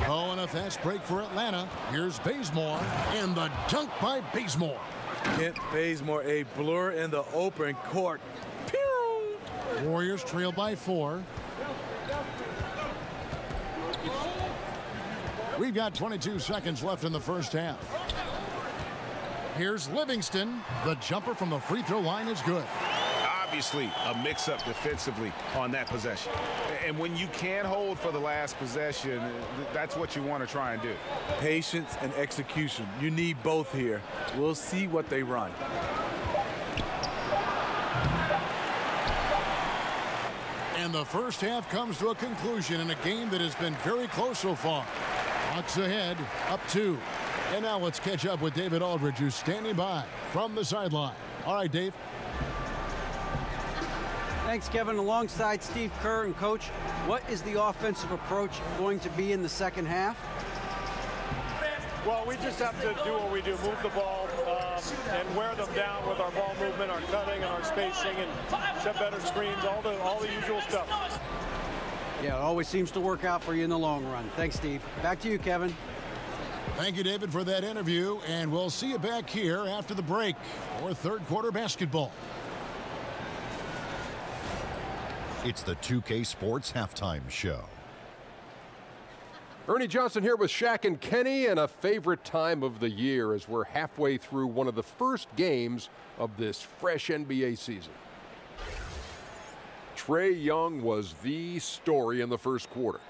Oh, and a fast break for Atlanta. Here's Bazemore, and the dunk by Bazemore. Kent Bazemore, a blur in the open court. Pew! Warriors trail by 4. We've got 22 seconds left in the first half. Here's Livingston. The jumper from the free throw line is good. Obviously, a mix-up defensively on that possession. And when you can't hold for the last possession, that's what you want to try and do. Patience and execution. You need both here. We'll see what they run. And the first half comes to a conclusion in a game that has been very close so far. Hawks ahead, up 2. And now let's catch up with David Aldridge, who's standing by from the sideline. All right, Dave. Thanks, Kevin. Alongside Steve Kerr and Coach, what is the offensive approach going to be in the second half? Well, we just have to do what we do, move the ball and wear them down with our ball movement, our cutting, and our spacing, and set better screens, all the usual stuff. Yeah, it always seems to work out for you in the long run. Thanks, Steve. Back to you, Kevin. Thank you, David, for that interview, and we'll see you back here after the break for third quarter basketball. It's the 2K Sports Halftime Show. Ernie Johnson here with Shaq and Kenny, and a favorite time of the year as we're halfway through one of the first games of this fresh NBA season. Trae Young was the story in the first quarter.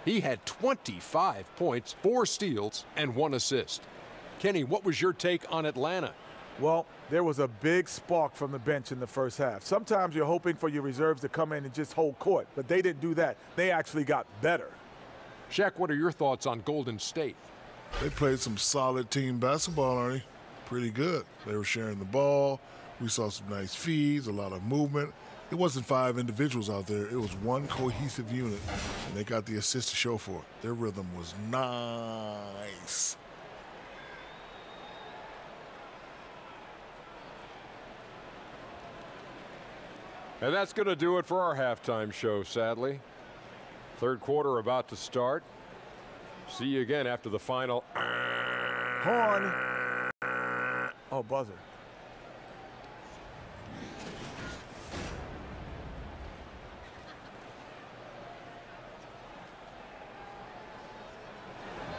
He had 25 points, 4 steals, and 1 assist. Kenny, what was your take on Atlanta? Well, there was a big spark from the bench in the first half. Sometimes you're hoping for your reserves to come in and just hold court, but they didn't do that. They actually got better. Shaq, what are your thoughts on Golden State? They played some solid team basketball, Ernie. Pretty good. They were sharing the ball. We saw some nice feeds, a lot of movement. It wasn't 5 individuals out there. It was one cohesive unit, and they got the assist to show for it. Their rhythm was nice. And that's going to do it for our halftime show, sadly. Third quarter about to start. See you again after the final. Horn. Oh, buzzer.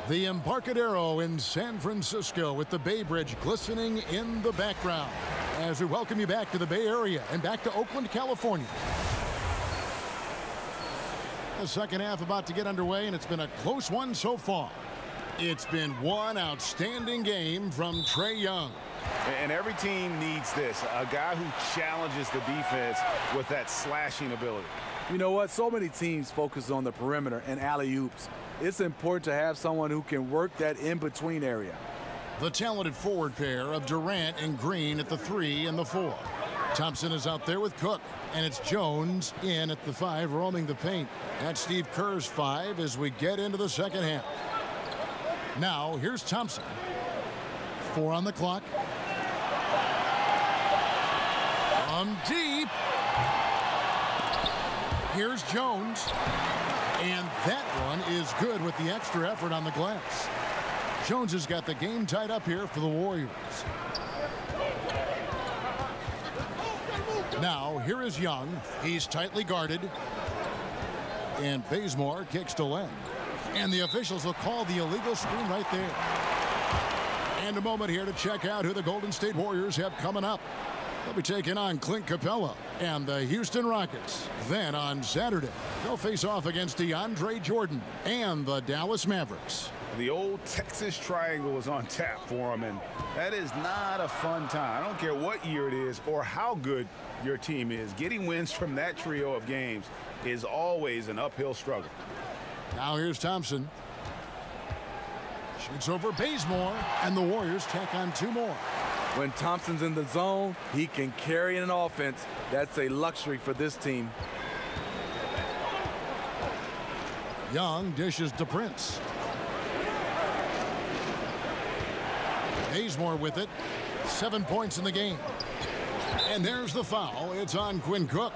The Embarcadero in San Francisco with the Bay Bridge glistening in the background as we welcome you back to the Bay Area and back to Oakland, California. The second half about to get underway, and it's been a close one so far. It's been one outstanding game from Trae Young. And every team needs this, a guy who challenges the defense with that slashing ability. You know what? So many teams focus on the perimeter and alley-oops. It's important to have someone who can work that in-between area. The talented forward pair of Durant and Green at the 3 and the 4. Thompson is out there with Cook, and it's Jones in at the 5, roaming the paint. That's Steve Kerr's 5 as we get into the second half. Now, here's Thompson. 4 on the clock. from deep. Here's Jones. And that one is good with the extra effort on the glass. Jones has got the game tied up here for the Warriors. Now, here is Young. He's tightly guarded. And Bazemore kicks to Len. And the officials will call the illegal screen right there. And a moment here to check out who the Golden State Warriors have coming up. They'll be taking on Clint Capella and the Houston Rockets. Then on Saturday, they'll face off against DeAndre Jordan and the Dallas Mavericks. The old Texas Triangle is on tap for them, and that is not a fun time. I don't care what year it is or how good your team is. Getting wins from that trio of games is always an uphill struggle. Now here's Thompson. Shoots over Bazemore, and the Warriors tack on 2 more. When Thompson's in the zone, he can carry an offense. That's a luxury for this team. Young dishes to Prince. Bazemore with it. 7 points in the game. And there's the foul. It's on Quinn Cook.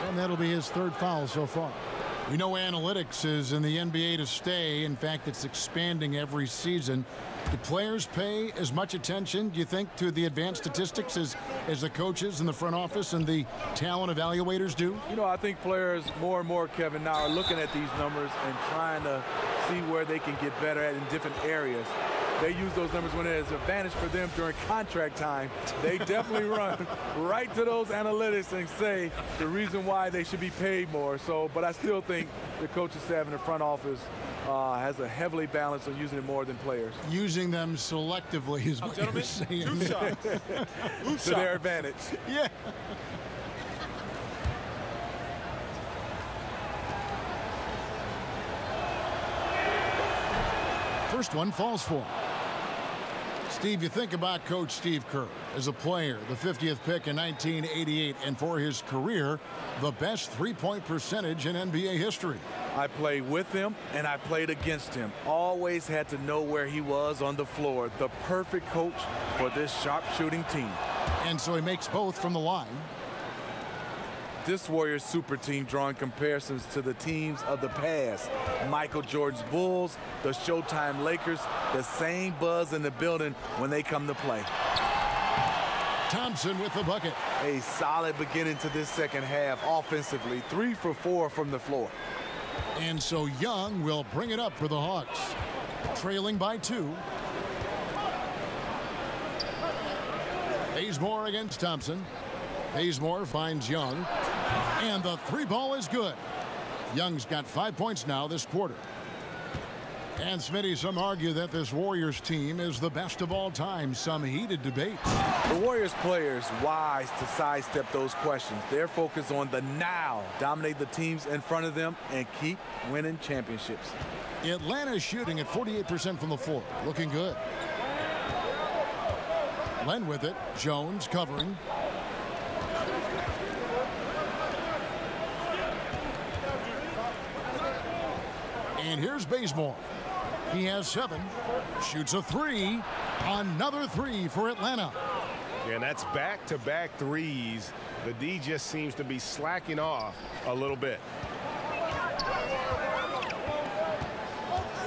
And that'll be his 3rd foul so far. We know analytics is in the NBA to stay. In fact, it's expanding every season. Do players pay as much attention, do you think, to the advanced statistics as the coaches in the front office and the talent evaluators do? You know, I think players more and more, Kevin, now are looking at these numbers and trying to see where they can get better at in different areas. They use those numbers when there's an advantage for them during contract time. They definitely run right to those analytics and say the reason why they should be paid more. So, but I still think the coaching staff in the front office has a heavily balanced on using it more than players. Using them selectively is what you're saying. 2 shots. To their advantage. Yeah. First one falls for him. Steve, you think about Coach Steve Kerr as a player, the 50th pick in 1988, and for his career, the best three-point percentage in NBA history. I played with him and I played against him. Always had to know where he was on the floor. The perfect coach for this sharp-shooting team. And so he makes both from the line. This Warriors super team drawing comparisons to the teams of the past. Michael Jordan's Bulls, the Showtime Lakers, the same buzz in the building when they come to play. Thompson with the bucket. A solid beginning to this second half offensively. 3 for 4 from the floor. And so Young will bring it up for the Hawks. Trailing by 2. Bazemore against Thompson. Bazemore finds Young. And the 3 ball is good. Young's got 5 points now this quarter. And Smitty, some argue that this Warriors team is the best of all time. Some heated debates. The Warriors players wise to sidestep those questions. They're focused on the now. Dominate the teams in front of them and keep winning championships. Atlanta's shooting at 48% from the floor. Looking good. Len with it. Jones covering. And here's Bazemore. He has 7. Shoots a 3. Another 3 for Atlanta. Yeah, and that's back-to-back threes. The D just seems to be slacking off a little bit.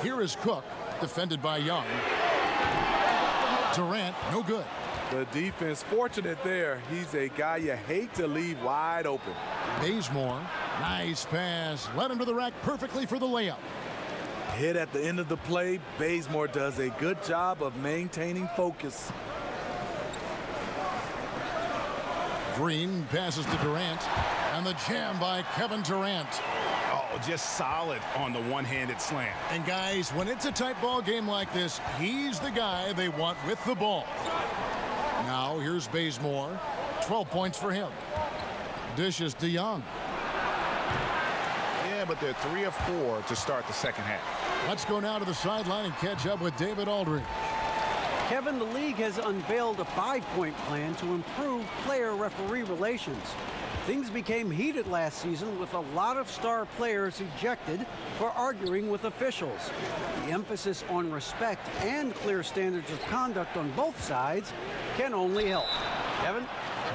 Here is Cook, defended by Young. Durant, no good. The defense fortunate there. He's a guy you hate to leave wide open. Bazemore, nice pass. Led him to the rack perfectly for the layup. Hit at the end of the play. Bazemore does a good job of maintaining focus. Green passes to Durant. And the jam by Kevin Durant. Oh, just solid on the one-handed slam. And guys, when it's a tight ball game like this, he's the guy they want with the ball. Now here's Bazemore. 12 points for him. Dishes to Young. Yeah, but they're 3 of 4 to start the second half. Let's go now to the sideline and catch up with David Aldridge. Kevin, the league has unveiled a 5-point plan to improve player-referee relations. Things became heated last season with a lot of star players ejected for arguing with officials. The emphasis on respect and clear standards of conduct on both sides can only help. Kevin?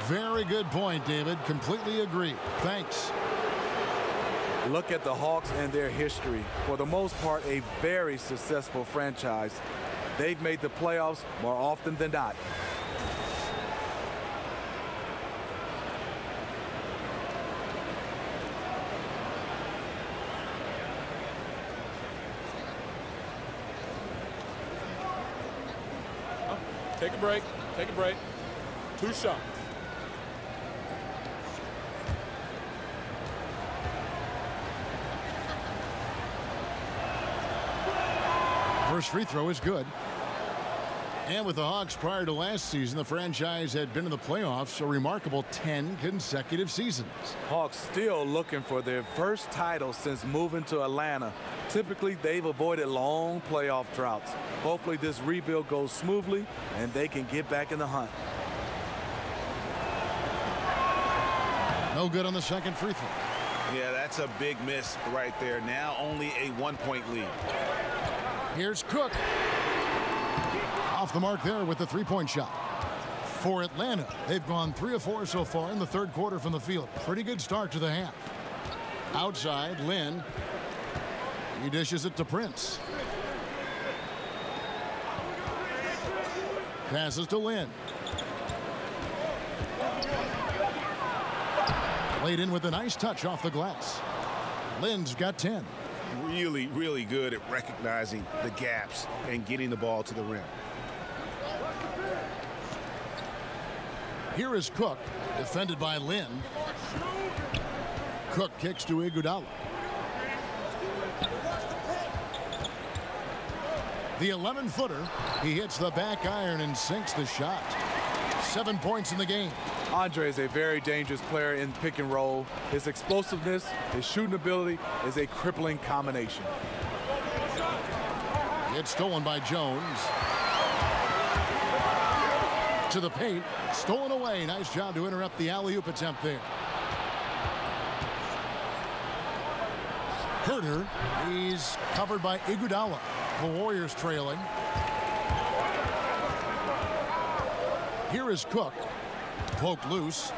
Very good point, David. Completely agree. Thanks. Look at the Hawks and their history. For the most part, a very successful franchise. They've made the playoffs more often than not. Take a break. Take a break. 2 shots. First free throw is good. And with the Hawks prior to last season, the franchise had been in the playoffs a remarkable 10 consecutive seasons. Hawks still looking for their first title since moving to Atlanta. Typically, they've avoided long playoff droughts. Hopefully, this rebuild goes smoothly and they can get back in the hunt. No good on the second free throw. Yeah, that's a big miss right there. Now only a 1-point lead. Here's Cook. Off the mark there with the three-point shot. For Atlanta, they've gone 3 of 4 so far in the third quarter from the field. Pretty good start to the half. Outside, Lynn. He dishes it to Prince. Passes to Lynn. Played in with a nice touch off the glass. Lynn's got 10. Really, really good at recognizing the gaps and getting the ball to the rim. Here is Cook, defended by Lynn. Cook kicks to Iguodala. The 11-footer, he hits the back iron and sinks the shot. 7 points in the game. Andre is a very dangerous player in pick and roll. His explosiveness, his shooting ability is a crippling combination. It's stolen by Jones. To the paint, stolen away. Nice job to interrupt the alley-oop attempt there. Herter, he's covered by Iguodala. The Warriors trailing. Here is Cook. Poked loose.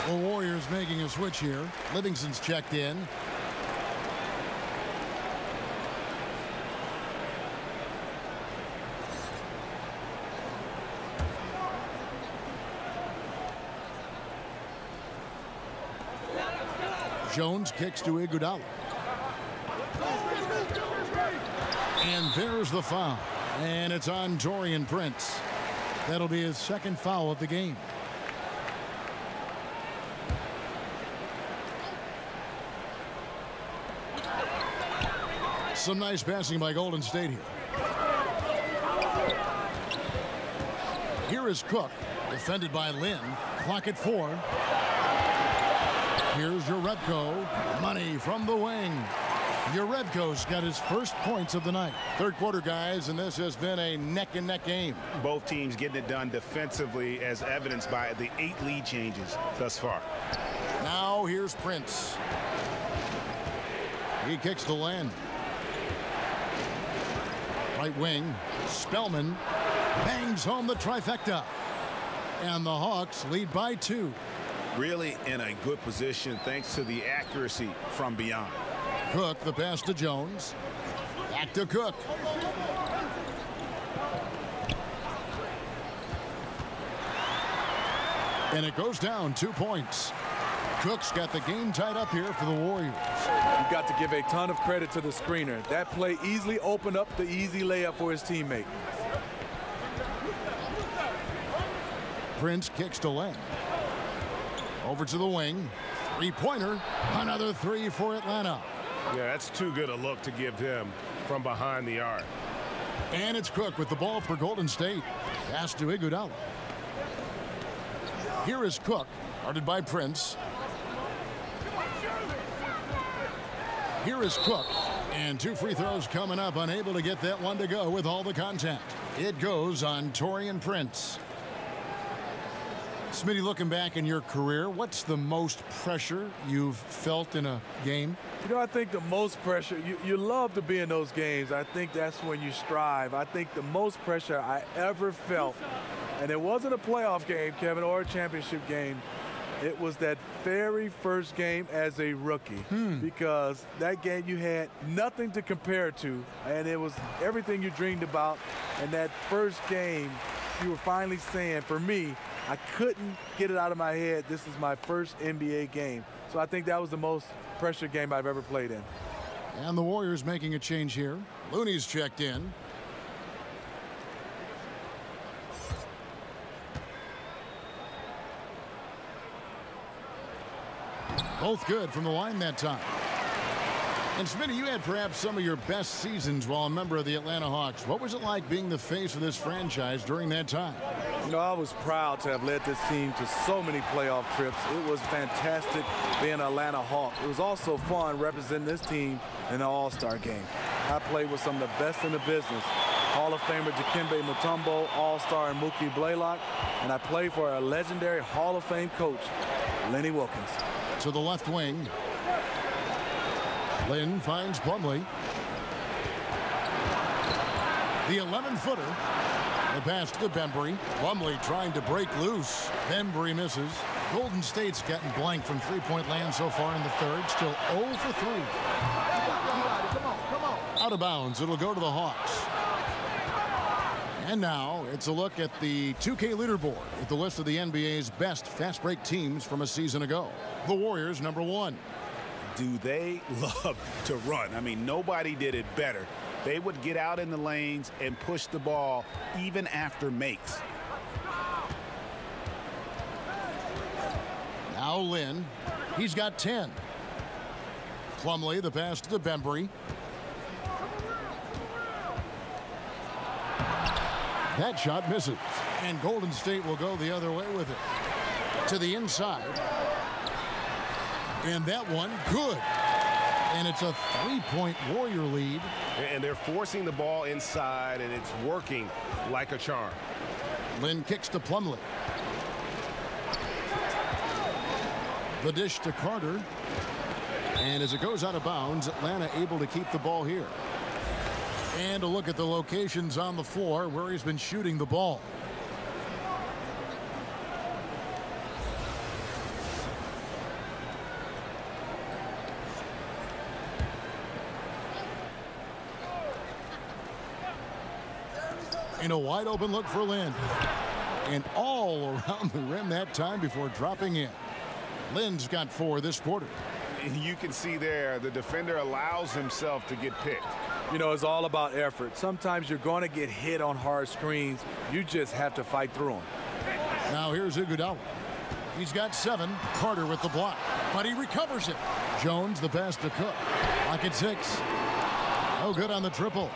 The Warriors making a switch here. Livingston's checked in. Jones kicks to Iguodala. And there's the foul. And it's on Taurean Prince. That'll be his second foul of the game. Some nice passing by Golden State here. Here is Cook, defended by Lynn. Clock at 4. Here's Jerebko. Money from the wing. Jerebko's got his first points of the night. Third quarter, guys, and this has been a neck-and-neck game. Both teams getting it done defensively, as evidenced by the 8 lead changes thus far. Now here's Prince. He kicks to Len. Right wing, Spellman bangs home the trifecta. And the Hawks lead by 2. Really in a good position thanks to the accuracy from beyond. Cook, the pass to Jones. Back to Cook. And it goes down 2 points. Cook's got the game tied up here for the Warriors. You've got to give a ton of credit to the screener. That play easily opened up the easy layup for his teammate. Prince kicks to Len. Over to the wing. Three-pointer. Another 3 for Atlanta. Yeah, that's too good a look to give him from behind the arc. And it's Cook with the ball for Golden State. Pass to Iguodala. Here is Cook, guarded by Prince. Here is Cook. And 2 free throws coming up. Unable to get that one to go with all the contact. It goes on Taurean Prince. Smitty, looking back in your career, what's the most pressure you've felt in a game? You know, I think the most pressure, you love to be in those games. I think that's when you strive. I think the most pressure I ever felt, and it wasn't a playoff game, Kevin, or a championship game. It was that very first game as a rookie, because that game you had nothing to compare to, and it was everything you dreamed about. And that first game, you were finally saying, for me, I couldn't get it out of my head, this is my first NBA game. So I think that was the most pressure game I've ever played in. And the Warriors making a change here. Looney's checked in. Both good from the line that time. And Smitty, you had perhaps some of your best seasons while a member of the Atlanta Hawks. What was it like being the face of this franchise during that time? You know, I was proud to have led this team to so many playoff trips. It was fantastic being an Atlanta Hawk. It was also fun representing this team in the All-Star game. I played with some of the best in the business. Hall of Famer Dikembe Mutombo, All-Star and Mookie Blaylock, and I played for a legendary Hall of Fame coach, Lenny Wilkins. To the left wing. Lynn finds Plumlee. The 11-footer. The pass to Bembry. Plumlee trying to break loose. Bembry misses. Golden State's gotten blank from three-point land so far in the third. Still 0 for 3. Out of bounds. It'll go to the Hawks. And now it's a look at the 2K leaderboard with the list of the NBA's best fast break teams from a season ago. The Warriors, number 1. Do they love to run? I mean, nobody did it better. They would get out in the lanes and push the ball even after makes. Now Lynn. He's got 10. Plumlee, the pass to Bembry. That shot misses. And Golden State will go the other way with it. To the inside. And that one, good. And it's a 3-point Warrior lead. And they're forcing the ball inside, and it's working like a charm. Lynn kicks to Plumlee. The dish to Carter. And as it goes out of bounds, Atlanta able to keep the ball here. And a look at the locations on the floor where he's been shooting the ball. In a wide open look for Lynn. And all around the rim that time before dropping in. Lynn's got 4 this quarter. You can see there the defender allows himself to get picked. You know, it's all about effort. Sometimes you're going to get hit on hard screens. You just have to fight through them. Now here's Iguodala. He's got 7. Carter with the block. But he recovers it. Jones the pass to Cook. Lock at 6. No good on the triple.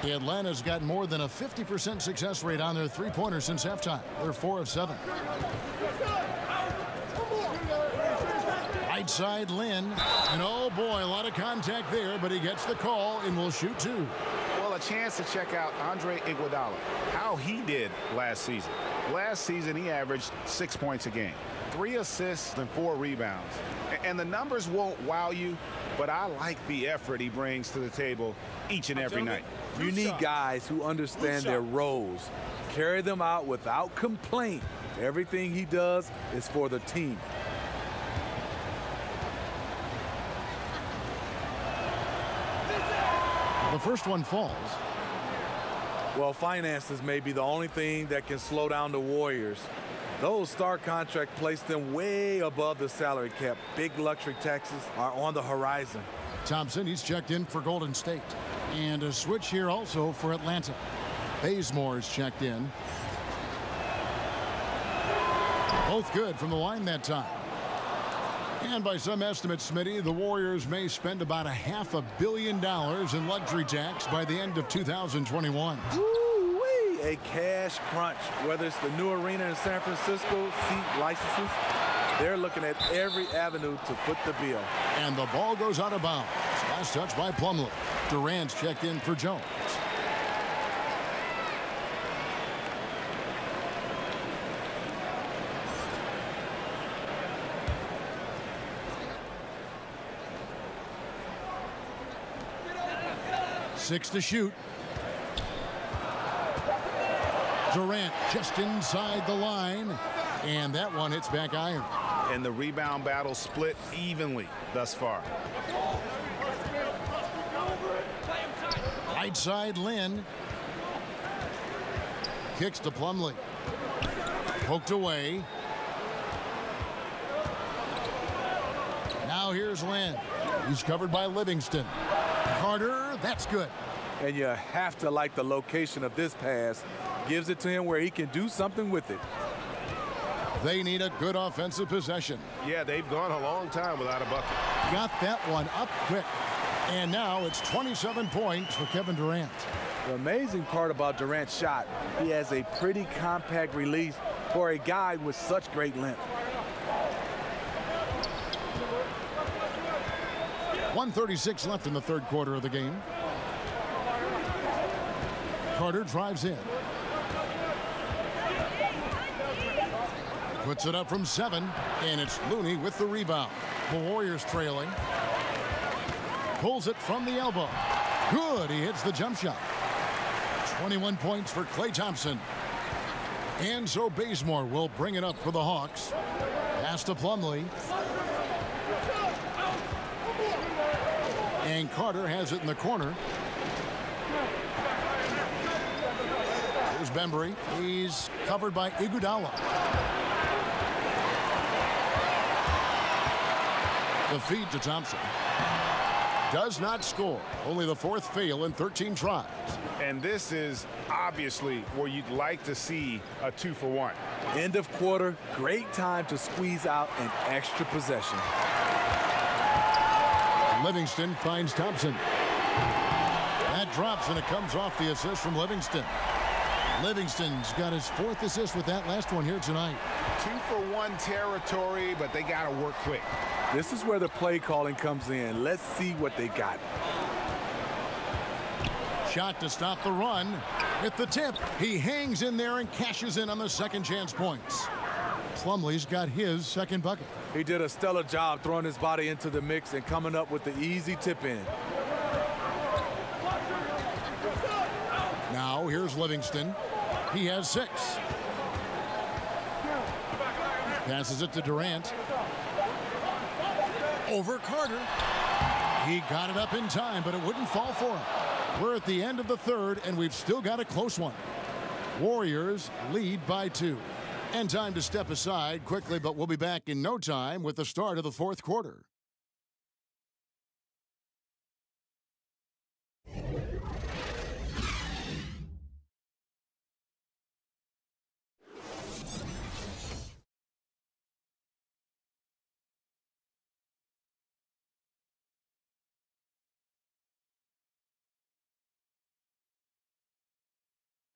Atlanta's got more than a 50% success rate on their three-pointers since halftime. They're 4 of 7. Right side, Lynn. And oh boy, a lot of contact there, but he gets the call and will shoot 2. Well, a chance to check out Andre Iguodala, how he did last season. Last season, he averaged 6 points a game, 3 assists and 4 rebounds. And the numbers won't wow you, but I like the effort he brings to the table each and every night. You need guys who understand their roles. Carry them out without complaint. Everything he does is for the team. The first one falls. Well, finances may be the only thing that can slow down the Warriors. Those star contracts place them way above the salary cap. Big luxury taxes are on the horizon. Thompson, he's checked in for Golden State. And a switch here also for Atlanta. Bazemore's checked in. Both good from the line that time. And by some estimates, Smitty, the Warriors may spend about $500 million in luxury tax by the end of 2021. Ooh-wee, a cash crunch. Whether it's the new arena in San Francisco, seat licenses, they're looking at every avenue to foot the bill. And the ball goes out of bounds. Last touch by Plumlee. Durant's checked in for Jones. 6 to shoot. Durant just inside the line, and that one hits back iron. And the rebound battle split evenly thus far. Right side, Lynn. Kicks to Plumlee. Poked away. Now here's Lynn. He's covered by Livingston. Carter, that's good. And you have to like the location of this pass. Gives it to him where he can do something with it. They need a good offensive possession. Yeah, they've gone a long time without a bucket. Got that one up quick. And now it's 27 points for Kevin Durant. The amazing part about Durant's shot, he has a pretty compact release for a guy with such great length. 1:36 left in the third quarter of the game. Carter drives in. Puts it up from 7, and it's Looney with the rebound. The Warriors trailing. Pulls it from the elbow. Good, he hits the jump shot. 21 points for Klay Thompson. And so Bazemore will bring it up for the Hawks. Pass to Plumlee. And Carter has it in the corner. Here's Bembry. He's covered by Iguodala. The feed to Thompson. Does not score. Only the 4th fail in 13 tries. And this is obviously where you'd like to see a 2-for-1. End of quarter, great time to squeeze out an extra possession. Livingston finds Thompson. That drops, and it comes off the assist from Livingston. Livingston's got his 4th assist with that last one here tonight. 2-for-1 territory, but they got to work quick. This is where the play calling comes in. Let's see what they got. Shot to stop the run. At the tip, he hangs in there and cashes in on the second chance points. Plumlee's got his second bucket. He did a stellar job throwing his body into the mix and coming up with the easy tip in. Now here's Livingston. He has 6. Passes it to Durant. Over Carter. He got it up in time, but it wouldn't fall for him. We're at the end of the third, and we've still got a close one. Warriors lead by 2. And time to step aside quickly, but we'll be back in no time with the start of the 4th quarter.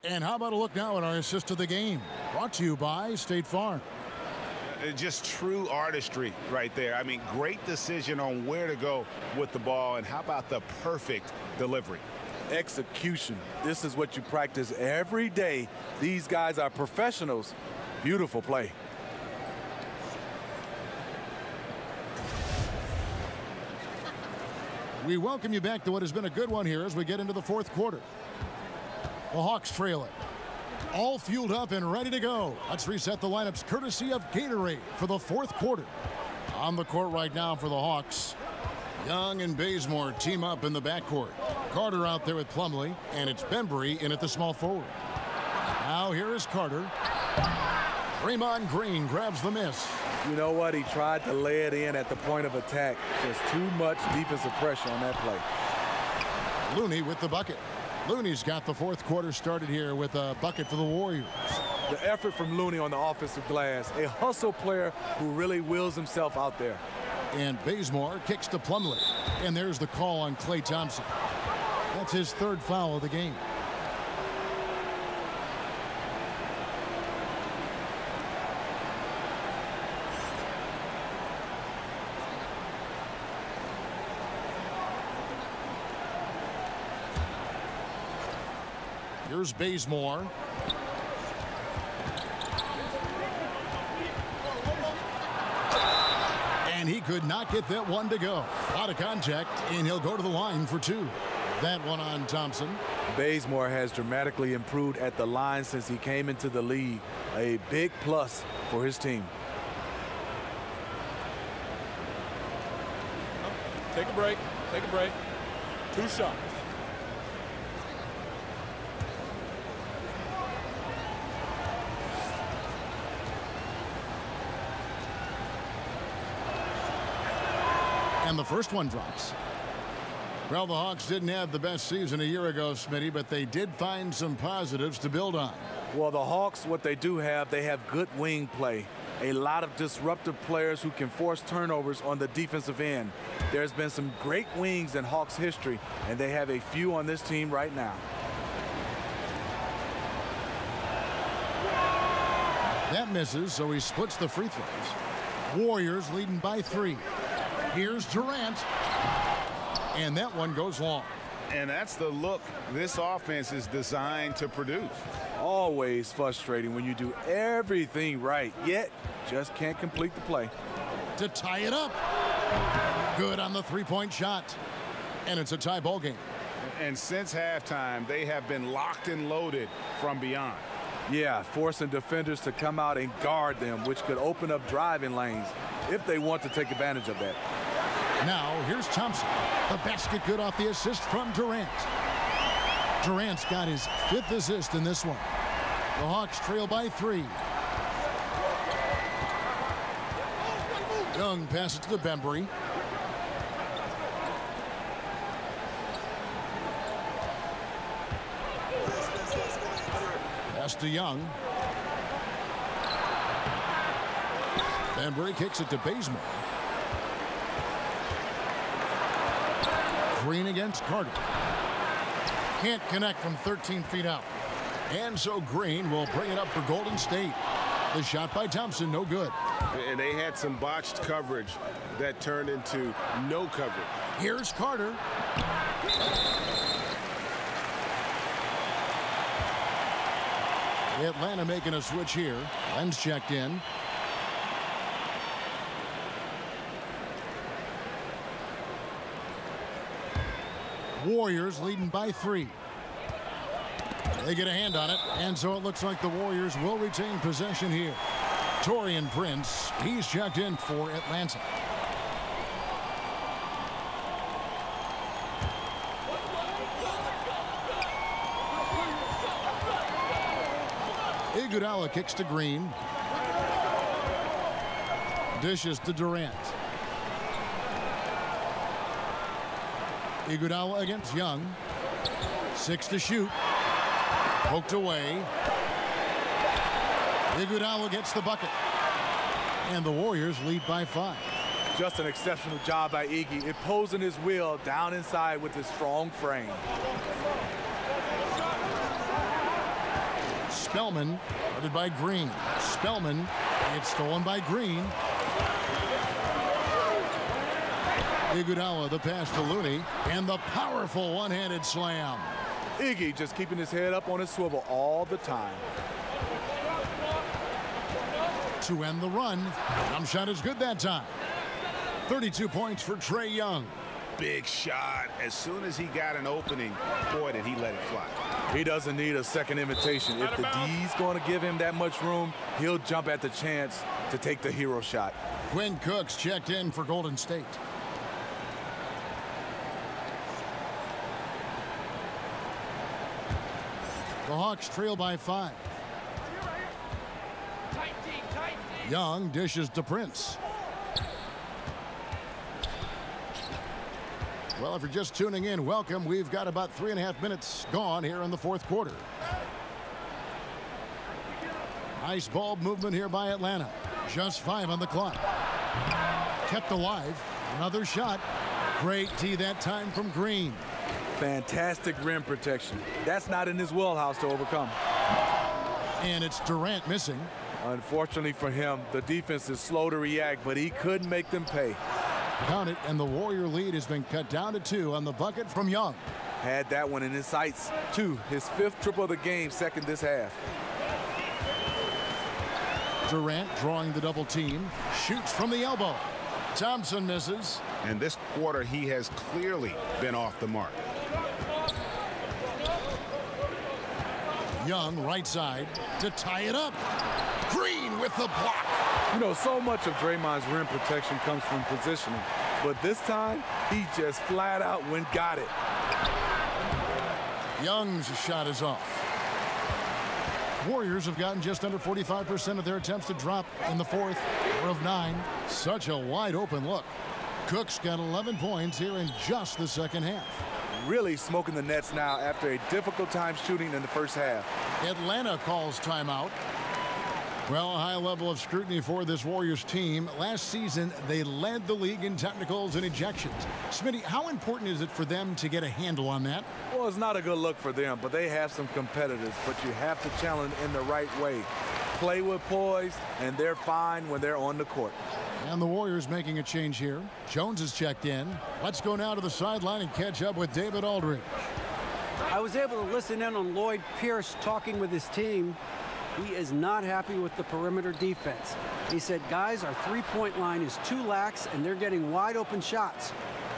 And how about a look now at our assist of the game? Brought to you by State Farm. Just true artistry right there. I mean, great decision on where to go with the ball, and how about the perfect delivery? Execution. This is what you practice every day. These guys are professionals. Beautiful play. We welcome you back to what has been a good one here as we get into the 4th quarter. The Hawks trail it. All fueled up and ready to go. Let's reset the lineups courtesy of Gatorade for the 4th quarter. On the court right now for the Hawks. Young and Bazemore team up in the backcourt. Carter out there with Plumlee, and it's Bembry in at the small forward. Now here is Carter. Draymond Green grabs the miss. You know what? He tried to lay it in at the point of attack. Just too much defensive pressure on that play. Looney with the bucket. Looney's got the 4th quarter started here with a bucket for the Warriors. The effort from Looney on the offensive glass. A hustle player who really wills himself out there. And Bazemore kicks to Plumlee. And there's the call on Klay Thompson. That's his 3rd foul of the game. Here's Bazemore. And he could not get that one to go. Out of contact, and he'll go to the line for 2. That one on Thompson. Bazemore has dramatically improved at the line since he came into the league. A big plus for his team. Take a break. Take a break. 2 shots. And the first one drops. Well, the Hawks didn't have the best season a year ago, Smitty, but they did find some positives to build on. Well, the Hawks, what they do have, they have good wing play. A lot of disruptive players who can force turnovers on the defensive end. There's been some great wings in Hawks history, and they have a few on this team right now. That misses, so he splits the free throws. Warriors leading by 3. Here's Durant. And that one goes long. And that's the look this offense is designed to produce. Always frustrating when you do everything right, yet just can't complete the play. To tie it up. Good on the three-point shot. And it's a tie ball game. And since halftime, they have been locked and loaded from beyond. Yeah, forcing defenders to come out and guard them, which could open up driving lanes if they want to take advantage of that. Now, here's Thompson. The basket good off the assist from Durant. Durant's got his 5th assist in this one. The Hawks trail by 3. Young passes to Bembry. Pass to Young. Bembry kicks it to Bazemore. Green against Carter. Can't connect from 13 feet out. And so Green will bring it up for Golden State. The shot by Thompson, no good. And they had some botched coverage that turned into no coverage. Here's Carter. Atlanta making a switch here. Len's checked in. Warriors leading by 3. They get a hand on it, and so it looks like the Warriors will retain possession here. Taurean Prince, he's checked in for Atlanta. Iguodala kicks to Green. Dishes to Durant. Iguodala against Young. 6 to shoot. Poked away. Iguodala gets the bucket. And the Warriors lead by 5. Just an exceptional job by Iggy, imposing his will down inside with his strong frame. Spellman, guarded by Green. Spellman, it's stolen by Green. Iguodala, the pass to Looney, and the powerful one-handed slam. Iggy just keeping his head up on his swivel all the time. To end the run, jump shot is good that time. 32 points for Trae Young. Big shot. As soon as he got an opening, boy, did he let it fly. He doesn't need a second invitation. If the D's going to give him that much room, he'll jump at the chance to take the hero shot. Quinn Cook's checked in for Golden State. The Hawks trail by 5. Young dishes to Prince. Well, if you're just tuning in, welcome. We've got about 3.5 minutes gone here in the 4th quarter. Nice ball movement here by Atlanta. Just 5 on the clock. Kept alive. Another shot. Great tee that time from Green. Fantastic rim protection. That's not in his wheelhouse to overcome. And it's Durant missing. Unfortunately for him, the defense is slow to react, but he couldn't make them pay. Count it, and the Warrior lead has been cut down to 2 on the bucket from Young. Had that one in his sights, too. His 5th triple of the game, second this half. Durant drawing the double team. Shoots from the elbow. Thompson misses. And this quarter, he has clearly been off the mark. Young right side to tie it up. Green with the block. You know, so much of Draymond's rim protection comes from positioning, but this time he just flat out got it. Young's shot is off. Warriors have gotten just under 45% of their attempts to drop in the fourth, 4 of 9. Such a wide open look. Cook's got 11 points here in just the second half. Really smoking the Nets now after a difficult time shooting in the first half. Atlanta calls timeout. Well, a high level of scrutiny for this Warriors team. Last season, they led the league in technicals and ejections. Smitty, how important is it for them to get a handle on that? Well, it's not a good look for them, but they have some competitors. But you have to challenge in the right way. Play with poise, and they're fine when they're on the court. And the Warriors making a change here. Jones is checked in. Let's go now to the sideline and catch up with David Aldridge. I was able to listen in on Lloyd Pierce talking with his team. He is not happy with the perimeter defense. He said, guys, our three-point line is too lax, and they're getting wide open shots.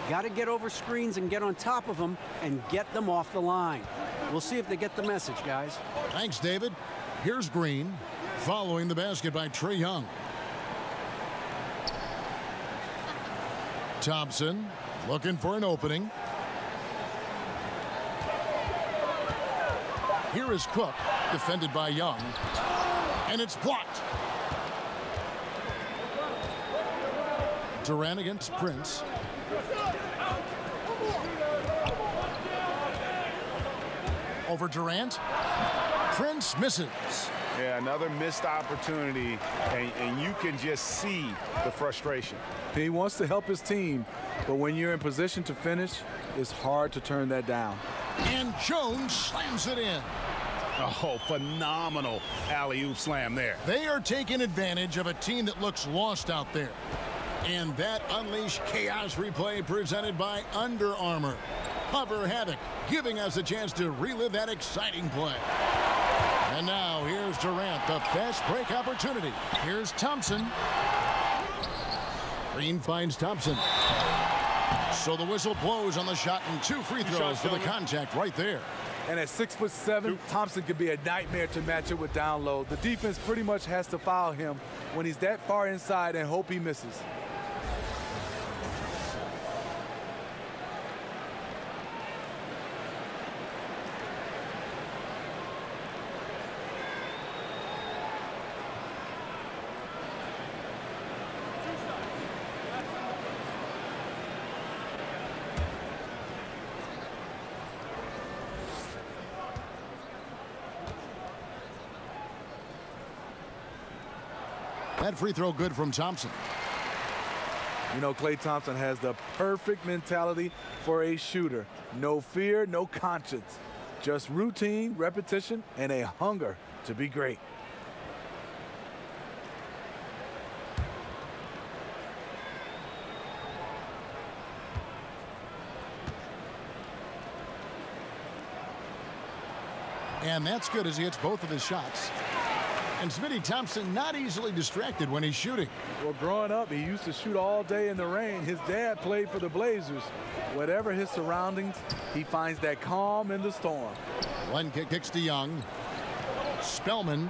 Got to get over screens and get on top of them and get them off the line. We'll see if they get the message, guys. Thanks, David. Here's Green, following the basket by Trae Young. Thompson looking for an opening. Here is Cook, defended by Young, and it's blocked. Durant against Prince. Over Durant. Prince misses. Yeah, another missed opportunity, and you can just see the frustration. He wants to help his team, but when you're in position to finish, it's hard to turn that down. And Jones slams it in. Oh, phenomenal alley-oop slam there. They are taking advantage of a team that looks lost out there. And that Unleash Chaos replay presented by Under Armour. Hover Havoc, giving us a chance to relive that exciting play. And now here's Durant, the fast break opportunity. Here's Thompson. Green finds Thompson. So the whistle blows on the shot, and 2 free throws for the contact right there. And at 6'7", Thompson could be a nightmare to match it with down low. The defense pretty much has to foul him when he's that far inside and hope he misses. That free throw good from Thompson. You know, Klay Thompson has the perfect mentality for a shooter. No fear, no conscience. Just routine, repetition, and a hunger to be great. And that's good as he hits both of his shots. And Smitty Thompson not easily distracted when he's shooting. Well, growing up, he used to shoot all day in the rain. His dad played for the Blazers. Whatever his surroundings, he finds that calm in the storm. One kick kicks to Young. Spellman.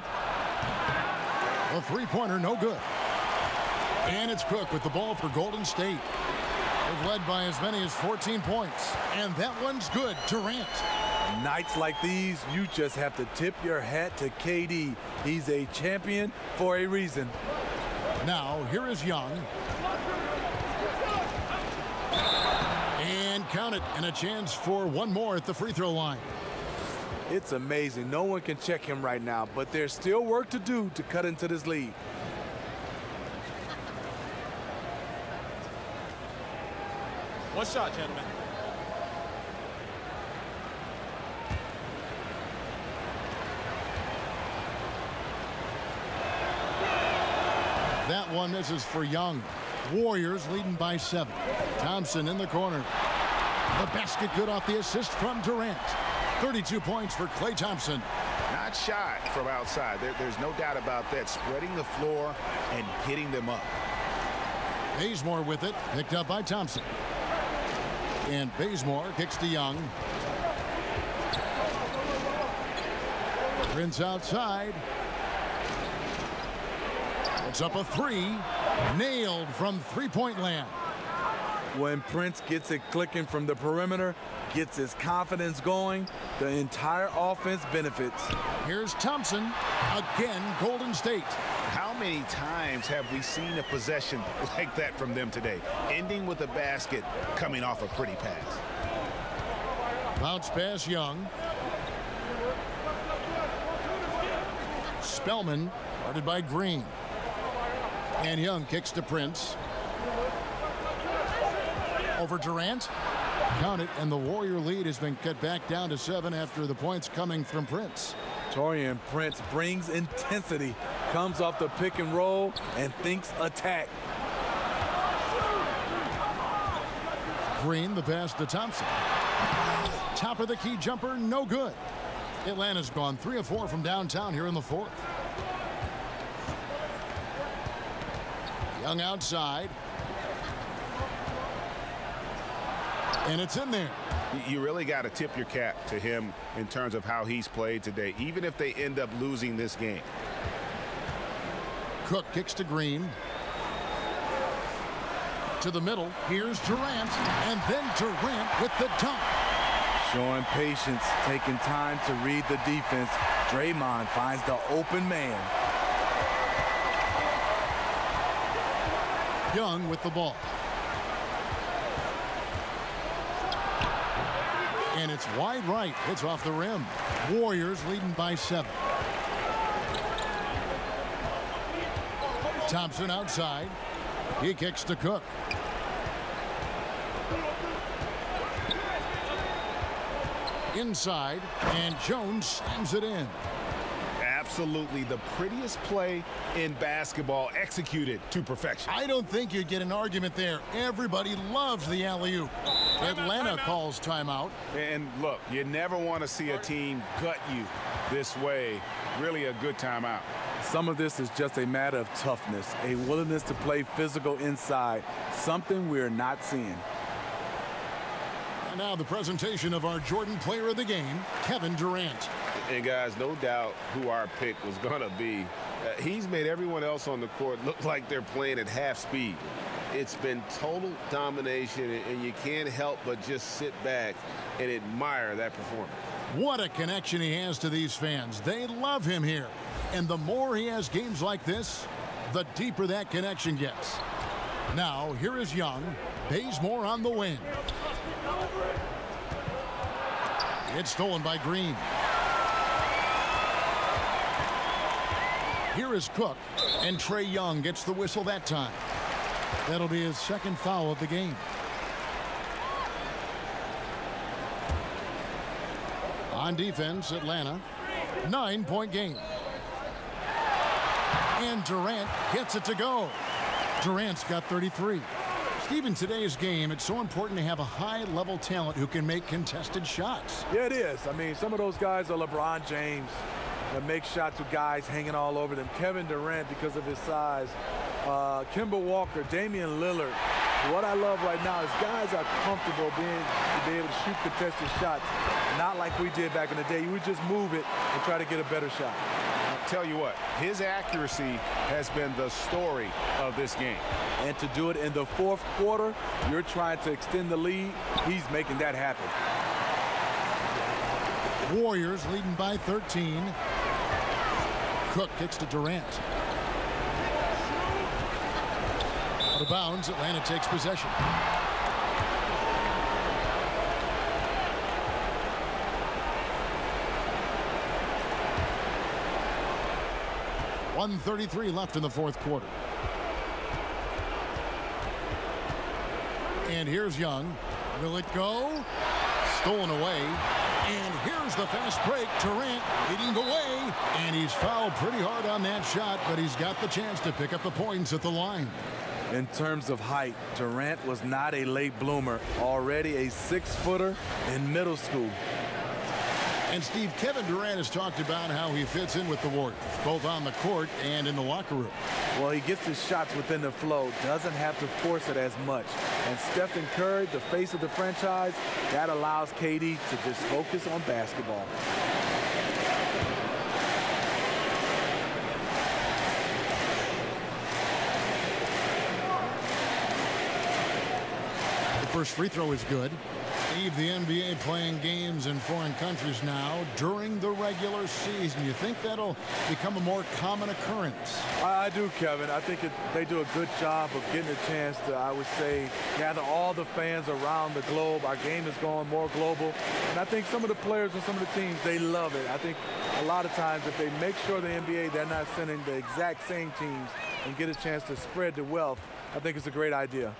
A three-pointer, no good. And it's Cook with the ball for Golden State. They've led by as many as 14 points. And that one's good. Durant. Nights like these, you just have to tip your hat to KD. He's a champion for a reason. Now, here is Young. And count it, and a chance for one more at the free throw line. It's amazing. No one can check him right now, but there's still work to do to cut into this lead. One shot, gentlemen. That one misses for Young. Warriors leading by 7. Thompson in the corner. The basket good off the assist from Durant. 32 points for Klay Thompson. Not shy from outside. There's no doubt about that. Spreading the floor and getting them up. Bazemore with it. Picked up by Thompson. And Bazemore kicks to Young. Prince outside. Puts up a three. Nailed from three-point land. When Prince gets it clicking from the perimeter, gets his confidence going, the entire offense benefits. Here's Thompson. Again, Golden State. How many times have we seen a possession like that from them today? Ending with a basket, coming off a pretty pass. Bounce pass, Young. Spellman, guarded by Green. And Young kicks to Prince. Over Durant. Count it, and the Warrior lead has been cut back down to 7 after the points coming from Prince. Taurean Prince brings intensity, comes off the pick and roll, and thinks attack. Green, the pass to Thompson. Top of the key jumper, no good. Atlanta's gone 3 of 4 from downtown here in the fourth. Young outside. And it's in there. You really got to tip your cap to him in terms of how he's played today, even if they end up losing this game. Cook kicks to Green. To the middle. Here's Durant. And then Durant with the dunk. Showing patience, taking time to read the defense. Draymond finds the open man. Young with the ball. And it's wide right. It's off the rim. Warriors leading by 7. Thompson outside. He kicks to Cook. Inside, and Jones slams it in. Absolutely the prettiest play in basketball, executed to perfection. I don't think you'd get an argument there. Everybody loves the alley-oop. Atlanta calls timeout. And look, you never want to see a team gut you this way. Really a good timeout. Some of this is just a matter of toughness, a willingness to play physical inside, something we're not seeing. And now the presentation of our Jordan Player of the Game, Kevin Durant. And guys, no doubt who our pick was going to be. He's made everyone else on the court look like they're playing at half speed. It's been total domination, and you can't help but just sit back and admire that performance. What a connection he has to these fans. They love him here. And the more he has games like this, the deeper that connection gets. Now, here is Young. Bazemore on the wing. It's stolen by Green. Here is Cook, and Trae Young gets the whistle that time. That'll be his second foul of the game. On defense, Atlanta, 9-point game. And Durant gets it to go. Durant's got 33. Steve, in today's game, it's so important to have a high-level talent who can make contested shots. Yeah, it is. I mean, some of those guys are LeBron James that make shots with guys hanging all over them. Kevin Durant, because of his size. Kemba Walker, Damian Lillard. What I love right now is guys are comfortable to be able to shoot contested shots. Not like we did back in the day. You would just move it and try to get a better shot. I'll tell you what, his accuracy has been the story of this game. And to do it in the fourth quarter, you're trying to extend the lead. He's making that happen. Warriors leading by 13. Cook kicks to Durant. Out of bounds, Atlanta takes possession. .133 left in the fourth quarter. And here's Young. Will it go? Stolen away. And here's the fast break. Durant leading the way. And he's fouled pretty hard on that shot, but he's got the chance to pick up the points at the line. In terms of height, Durant was not a late bloomer. Already a 6-footer in middle school. And Steve, Kevin Durant has talked about how he fits in with the Warriors, both on the court and in the locker room. Well, he gets his shots within the flow, doesn't have to force it as much. And Stephen Curry, the face of the franchise, that allows KD to just focus on basketball. First free throw is good. Steve, the NBA playing games in foreign countries now during the regular season. You think that'll become a more common occurrence? I do, Kevin. I think they do a good job of getting a chance to, I would say, gather all the fans around the globe. Our game is going more global. And I think some of the players and some of the teams, they love it. I think a lot of times if they make sure the NBA, they're not sending the exact same teams and get a chance to spread the wealth, I think it's a great idea.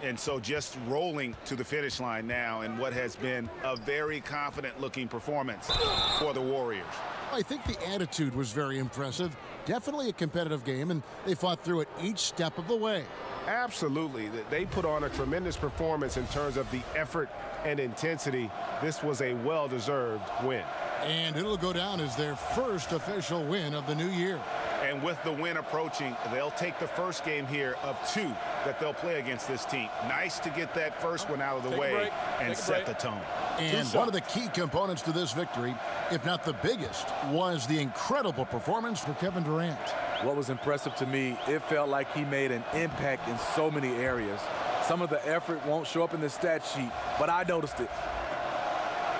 And so just rolling to the finish line now in what has been a very confident-looking performance for the Warriors. I think the attitude was very impressive. Definitely a competitive game, and they fought through it each step of the way. Absolutely. They put on a tremendous performance in terms of the effort and intensity. This was a well-deserved win. And it'll go down as their first official win of the new year. And with the win approaching, they'll take the first game here of 2 that they'll play against this team. Nice to get that first one out of the way and set the tone. And one of the key components to this victory, if not the biggest, was the incredible performance for Kevin Durant. What was impressive to me, it felt like he made an impact in so many areas. Some of the effort won't show up in the stat sheet, but I noticed it.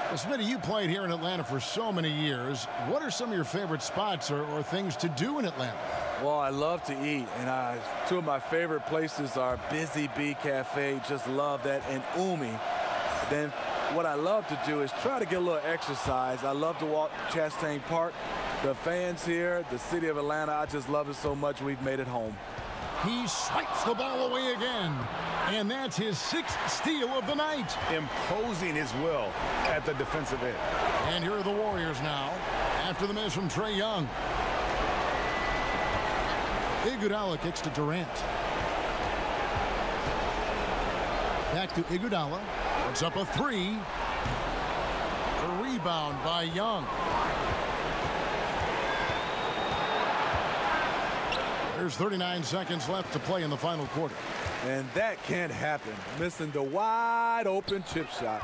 Well, Smitty, you played here in Atlanta for so many years. What are some of your favorite spots or things to do in Atlanta? Well, I love to eat, and 2 of my favorite places are Busy Bee Cafe, just love that, and Umi. Then what I love to do is try to get a little exercise. I love to walk Chastain Park. The fans here, the city of Atlanta, I just love it so much we've made it home. He swipes the ball away again. And that's his 6th steal of the night. Imposing his will at the defensive end. And here are the Warriors now after the miss from Trae Young. Iguodala kicks to Durant. Back to Iguodala. Puts up a 3. A rebound by Young. There's 39 seconds left to play in the final quarter. And that can't happen. Missing the wide open chip shot.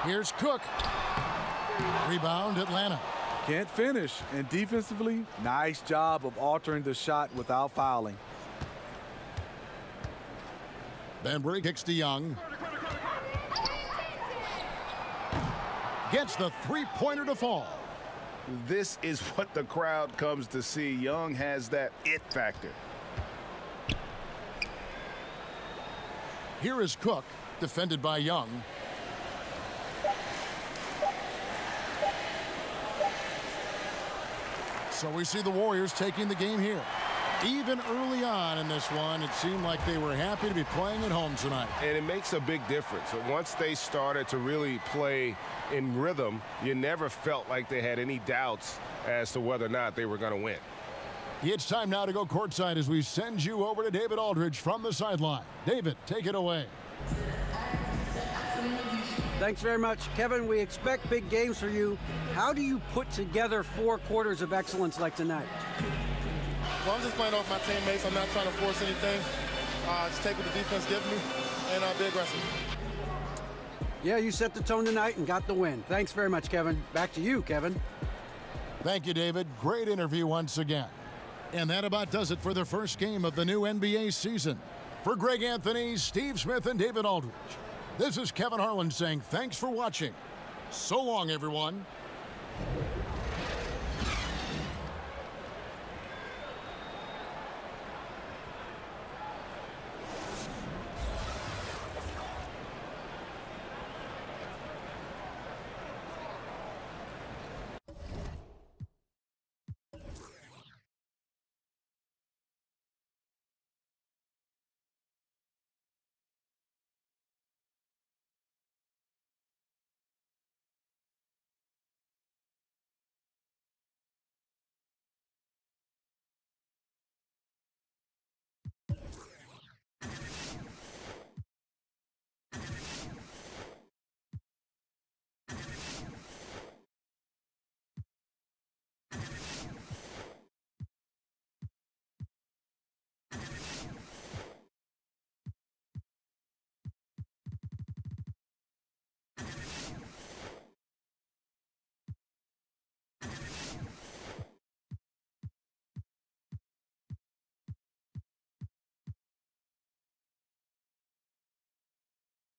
Here's Cook. Rebound Atlanta. Can't finish. And defensively, nice job of altering the shot without fouling. Bembry kicks to Young. Gets the 3-pointer to fall. This is what the crowd comes to see. Young has that it factor. Here is Cook, defended by Young. So we see the Warriors taking the game here. Even early on in this one, it seemed like they were happy to be playing at home tonight. And it makes a big difference. Once they started to really play in rhythm, you never felt like they had any doubts as to whether or not they were going to win. It's time now to go courtside as we send you over to David Aldridge from the sideline. David, take it away. Thanks very much, Kevin. We expect big games for you. How do you put together 4 quarters of excellence like tonight? Well, I'm just playing off my teammates. I'm not trying to force anything. Just take what the defense gives me and be aggressive. Yeah, you set the tone tonight and got the win. Thanks very much, Kevin. Back to you, Kevin. Thank you, David. Great interview once again. And that about does it for the first game of the new NBA season. For Greg Anthony, Steve Smith, and David Aldridge, this is Kevin Harlan saying thanks for watching. So long, everyone.